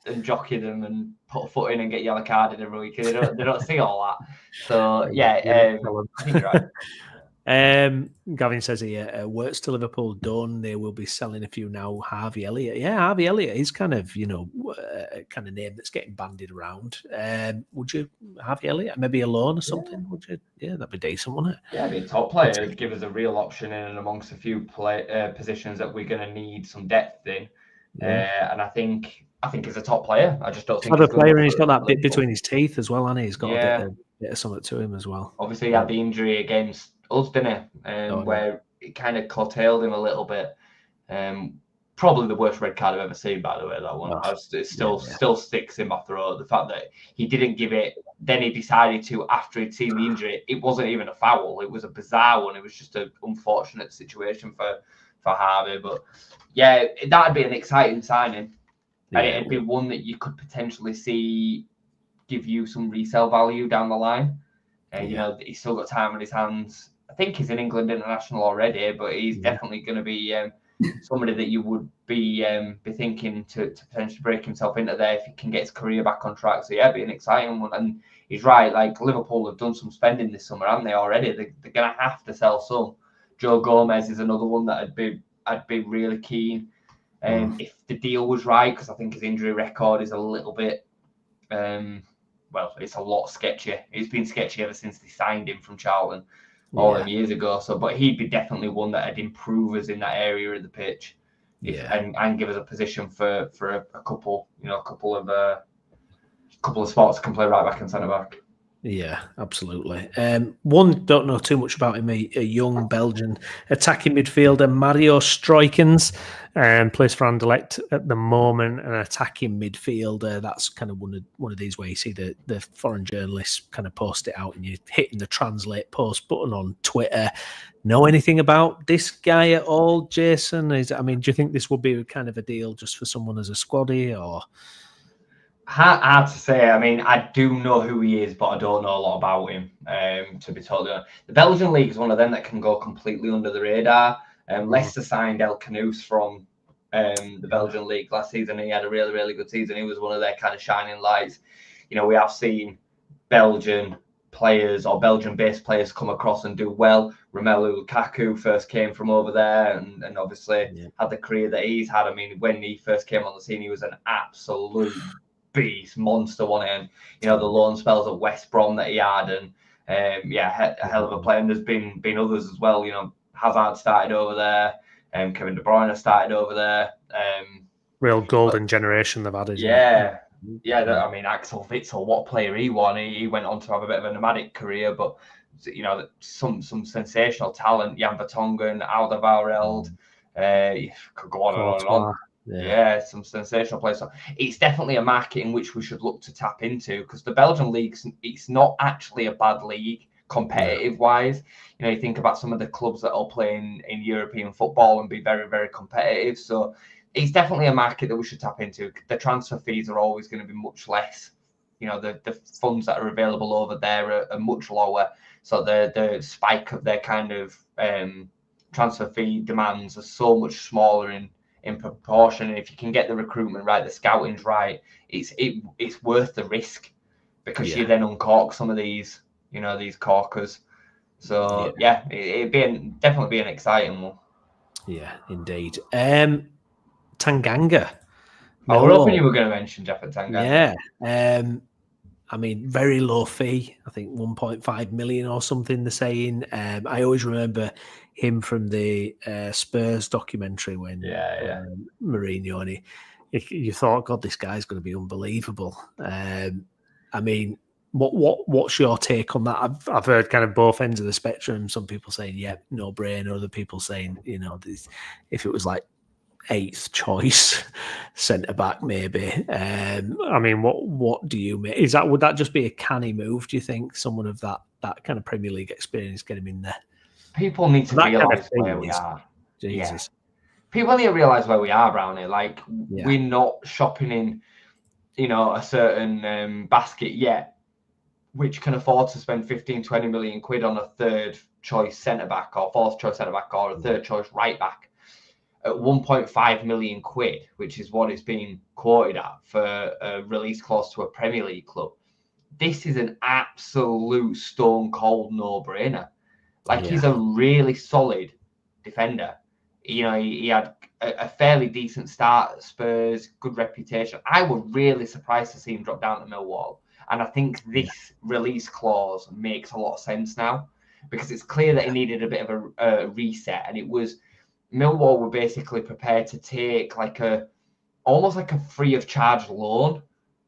and jockey them and put a foot in and get yellow carded every week. They don't see all that. So yeah, I think you're right. Gavin says here, works to Liverpool done. They will be selling a few now. Harvey Elliott, Harvey Elliott is kind of kind of name that's getting bandied around. Would you Harvey Elliott maybe a loan or something? Would you? Yeah, that'd be decent, wouldn't it? Yeah, be a top player. It'd give us a real option in and amongst a few positions that we're going to need some depth in. And I think he's a top player. I just don't think he's a player, and he's got that bit between his teeth as well, and he's got a bit of something to him as well. Obviously, he had the injury against us, didn't he? Where it kind of curtailed him a little bit. Probably the worst red card I've ever seen, by the way, that one. It still sticks in my throat. The fact that he didn't give it, then he decided to after he'd seen the injury. It wasn't even a foul. It was a bizarre one. It was just an unfortunate situation for Harvey. But yeah, that'd be an exciting signing. And it'd be one that you could potentially see give you some resale value down the line. And he's still got time on his hands. I think he's an England international already, but he's definitely going to be somebody that you would be thinking to potentially break himself into there if he can get his career back on track. So yeah, it'd be an exciting one. And he's right, like Liverpool have done some spending this summer, haven't they already? They're going to have to sell some. Joe Gomez is another one that I'd be really keen. If the deal was right, because I think his injury record is a little bit it's a lot sketchy. It's been sketchy ever since they signed him from Charlton all them years ago. So, but he'd be definitely one that would improve us in that area of the pitch, and give us a position for a couple of spots can play right back and centre back. Yeah, absolutely. One, don't know too much about him, a young Belgian attacking midfielder, Mario Stroikens, plays for Anderlecht at the moment, an attacking midfielder. That's kind of one of these where you see the foreign journalists kind of post it out and you're hitting the translate post button on Twitter. Know anything about this guy at all, Jason? Do you think this would be kind of a deal just for someone as a squaddie, or...? Hard to say. I do know who he is, but I don't know a lot about him, to be totally honest. The Belgian league is one of them that can go completely under the radar. Leicester signed El Canoes from the Belgian league last season. He had a really, really good season. He was one of their kind of shining lights. We have seen Belgian players or Belgian-based players come across and do well. Romelu Lukaku first came from over there and obviously had the career that he's had. When he first came on the scene, he was an absolute beast, monster one end. The loan spells at West Brom that he had, and a hell of a player. And there's been others as well. Hazard started over there, Kevin De Bruyne started over there. Real golden generation they've added. Axel Witsel, what a player he won. He went on to have a bit of a nomadic career, but some sensational talent. Jan Vertonghen, Alderweireld, could go on and on and on. Yeah, some sensational players. So it's definitely a market in which we should look to tap into, because the Belgian league, it's not actually a bad league competitive wise. You think about some of the clubs that are playing in European football and be very, very competitive. So it's definitely a market that we should tap into. The transfer fees are always going to be much less. The funds that are available over there are much lower. So the spike of their kind of transfer fee demands are so much smaller in proportion. And if you can get the recruitment right, the scouting's right, it's worth the risk, because you then uncork some of these, these corkers. So it'd definitely be an exciting one. Yeah, indeed. Tanganga. I was hoping you were going to mention Jaka Tanganga. Yeah. I mean, very low fee. I think 1.5 million or something. They're saying. I always remember him from the Spurs documentary when Mourinho, and you thought, God, this guy's going to be unbelievable. I mean, what's your take on that? I've heard kind of both ends of the spectrum. Some people saying, yeah, no brainer. Other people saying, if it was like 8th choice centre back, maybe. I mean, what do you make? Would that just be a canny move? Do you think someone of that kind of Premier League experience get him in there? People need to realise where we are. Jesus. Yeah. People need to realise where we are, Brownie. Like, we're not shopping in, a certain basket yet, which can afford to spend 15-20 million quid on a 3rd choice centre back or 4th choice centre back or a 3rd choice right back at 1.5 million quid, which is what it's been quoted at for a release clause to a Premier League club. This is an absolute stone cold no-brainer. Like, he's a really solid defender. He had a fairly decent start at Spurs, good reputation. I was really surprised to see him drop down to Millwall. And I think this release clause makes a lot of sense now, because it's clear that he needed a bit of a reset. And it was, Millwall were basically prepared to take almost like a free of charge loan.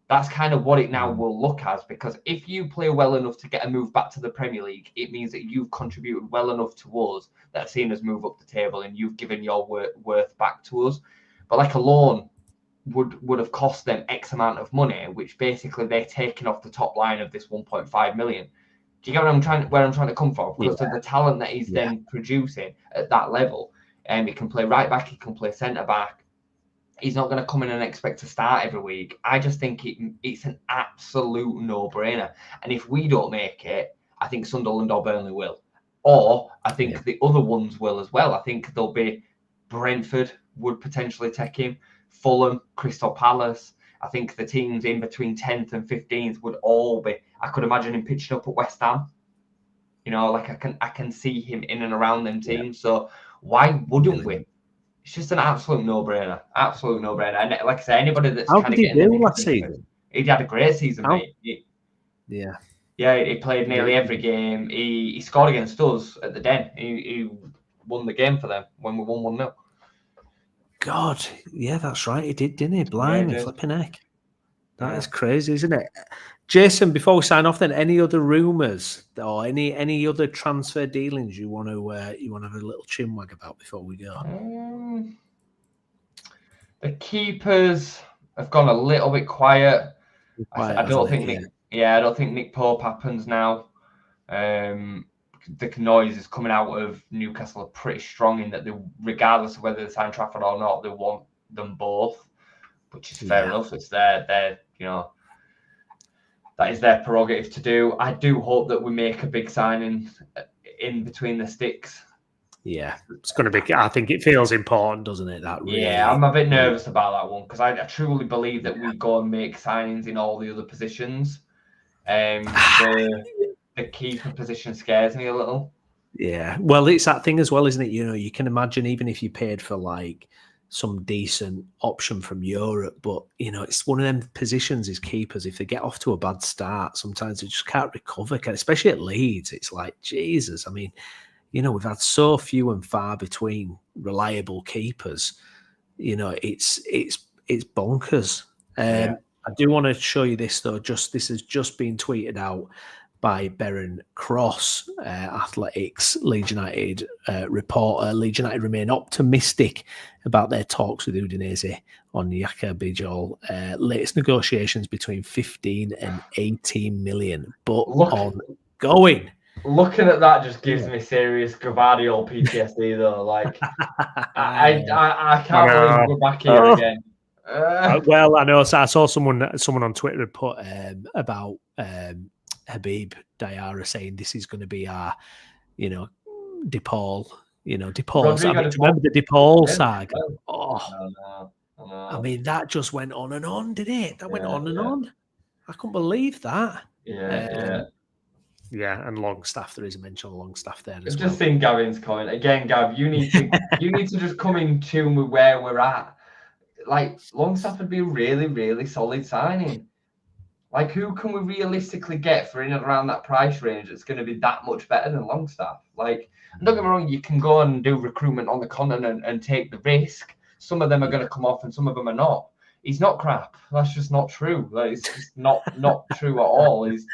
That's kind of what it now will look as, because if you play well enough to get a move back to the Premier League, it means that you've contributed well enough to us that have seen us move up the table, and you've given your worth back to us. But like a loan would have cost them X amount of money, which basically they're taking off the top line of this 1.5 million. Do you get where I'm trying to come from? Because of the talent that he's then producing at that level. And he can play right back, he can play centre back. He's not going to come in and expect to start every week. I just think it's an absolute no-brainer. And if we don't make it, I think Sunderland or Burnley will. Or I think the other ones will as well. I think there'll be Brentford would potentially take him, Fulham, Crystal Palace. I think the teams in between 10th and 15th would all be. I could imagine him pitching up at West Ham. I can see him in and around them teams. So why wouldn't we? It's just an absolute no-brainer. Absolute no-brainer. And like I say, anybody that's kind of getting in last season, he had a great season, mate. Yeah, he played nearly every game. He scored against us at the Den. He won the game for them when we won 1-0. God, yeah, that's right. He did, didn't he? Blimey, flipping heck. That is crazy, isn't it? Jason, before we sign off, then, any other rumours or any other transfer dealings you want to have a little chinwag about before we go? The keepers have gone a little bit quiet. I don't think Nick Pope happens now. The noise is coming out of Newcastle are pretty strong in that they, regardless of whether they sign Trafford or not, they want them both, which is fair enough. It's their that is their prerogative to do. I do hope that we make a big signing in between the sticks. Yeah, it's going to be. I think it feels important, doesn't it? That really. Yeah, I'm a bit nervous about that one because I truly believe that we go and make signings in all the other positions. The keeper position scares me a little. Yeah, well, it's that thing as well, isn't it? You can imagine even if you paid for like some decent option from Europe, but it's one of them positions is keepers. If they get off to a bad start, sometimes they just can't recover. Especially at Leeds, it's like Jesus. I mean, we've had so few and far between reliable keepers. It's bonkers. I do want to show you this though. This has just been tweeted out by Beren Cross, Athletics, Leeds United reporter. Leeds United remain optimistic about their talks with Udinese on Jaka Bijol. Latest negotiations between 15 and 18 million, but ongoing. Looking at that just gives me serious Gvardiol PTSD though. Like, I can't believe we're back here again. Well, I know. So I saw someone on Twitter had put about Habib Diarra saying this is going to be our, DePaul You know, DePaul. Rodrigo I mean, remember the DePaul saga? Oh, I mean, that just went on and on, didn't it? That went on and yeah. on. I couldn't believe that. Yeah. And Longstaff. There is a mention of Longstaff there as I've well. just seen Gavin's comment again. Gav, you need to just come in tune with where we're at. Like, Longstaff would be a really, really solid signing. Like, who can we realistically get for in and around that price range that's going to be that much better than Longstaff? Like, don't get me wrong, you can go and do recruitment on the continent and take the risk. Some of them are going to come off and some of them are not. He's not crap. That's just not true. Like, it's just not true at all. He's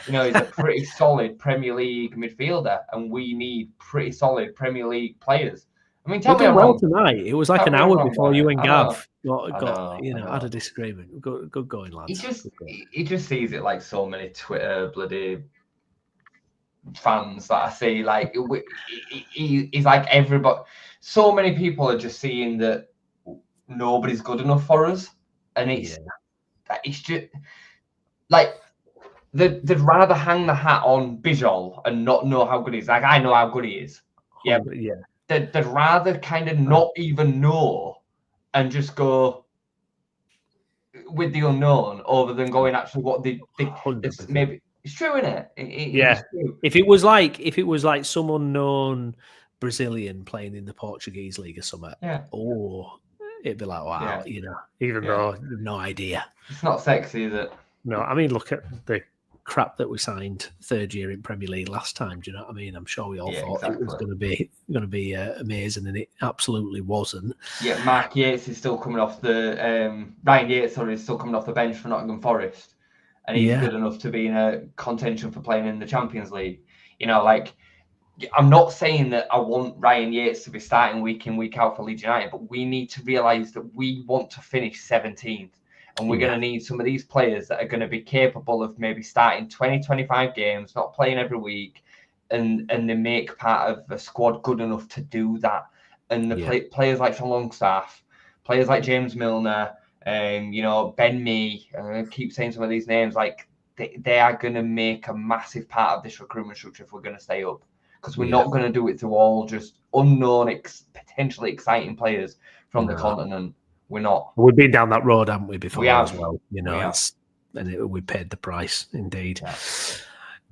a pretty solid Premier League midfielder, and we need pretty solid Premier League players. I mean, tell me I'm wrong tonight. It was like an hour before you and Gav got had a disagreement. Good going, lads. He just sees it like so many Twitter bloody fans that I see. Like he's like everybody. So many people are just seeing that nobody's good enough for us, and it's just like they'd rather hang the hat on Bijol and not know how good he is. Like, I know how good he is. Yeah. They'd rather kind of not even know and just go with the unknown over than going actually what they maybe it's true, isn't it? It's true. If it was like some unknown Brazilian playing in the Portuguese league or something, it'd be like, wow, even though no idea. It's not sexy, is it? No, I mean, look at the crap that we signed third year in Premier League last time. Do you know what I mean? I'm sure we all thought it was going to be amazing, and it absolutely wasn't. Yeah, Mark Yates is still coming off the Ryan Yates, is still coming off the bench for Nottingham Forest, and he's good enough to be in a contention for playing in the Champions League. You know, like, I'm not saying that I want Ryan Yates to be starting week in, week out for Leeds United, but we need to realise that we want to finish 17th. And we're going to need some of these players that are going to be capable of maybe starting 20, 25 games, not playing every week, and they make part of a squad good enough to do that. And the players like Sean Longstaff, players like James Milner, Ben Mee, I keep saying some of these names, like they are going to make a massive part of this recruitment structure if we're going to stay up. Because we're not going to do it through all just unknown, potentially exciting players from the continent. We're not. We've been down that road, haven't we, before as well? We paid the price, indeed. Yeah.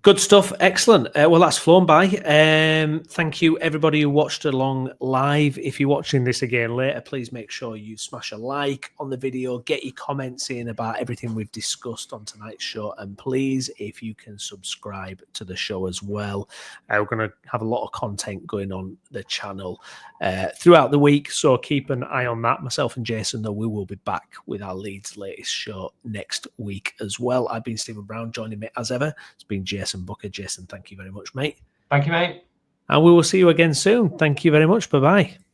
Good stuff. Excellent. Well, that's flown by. Thank you, everybody who watched along live. If you're watching this again later, please make sure you smash a like on the video. Get your comments in about everything we've discussed on tonight's show. And please, if you can subscribe to the show as well. We're going to have a lot of content going on the channel throughout the week. So keep an eye on that. Myself and Jason, though, we will be back with our Leeds latest show next week as well. I've been Stephen Brown. Joining me as ever, it's been Jason Booker. Jason, thank you very much, mate. Thank you, mate. And we will see you again soon. Thank you very much. Bye-bye.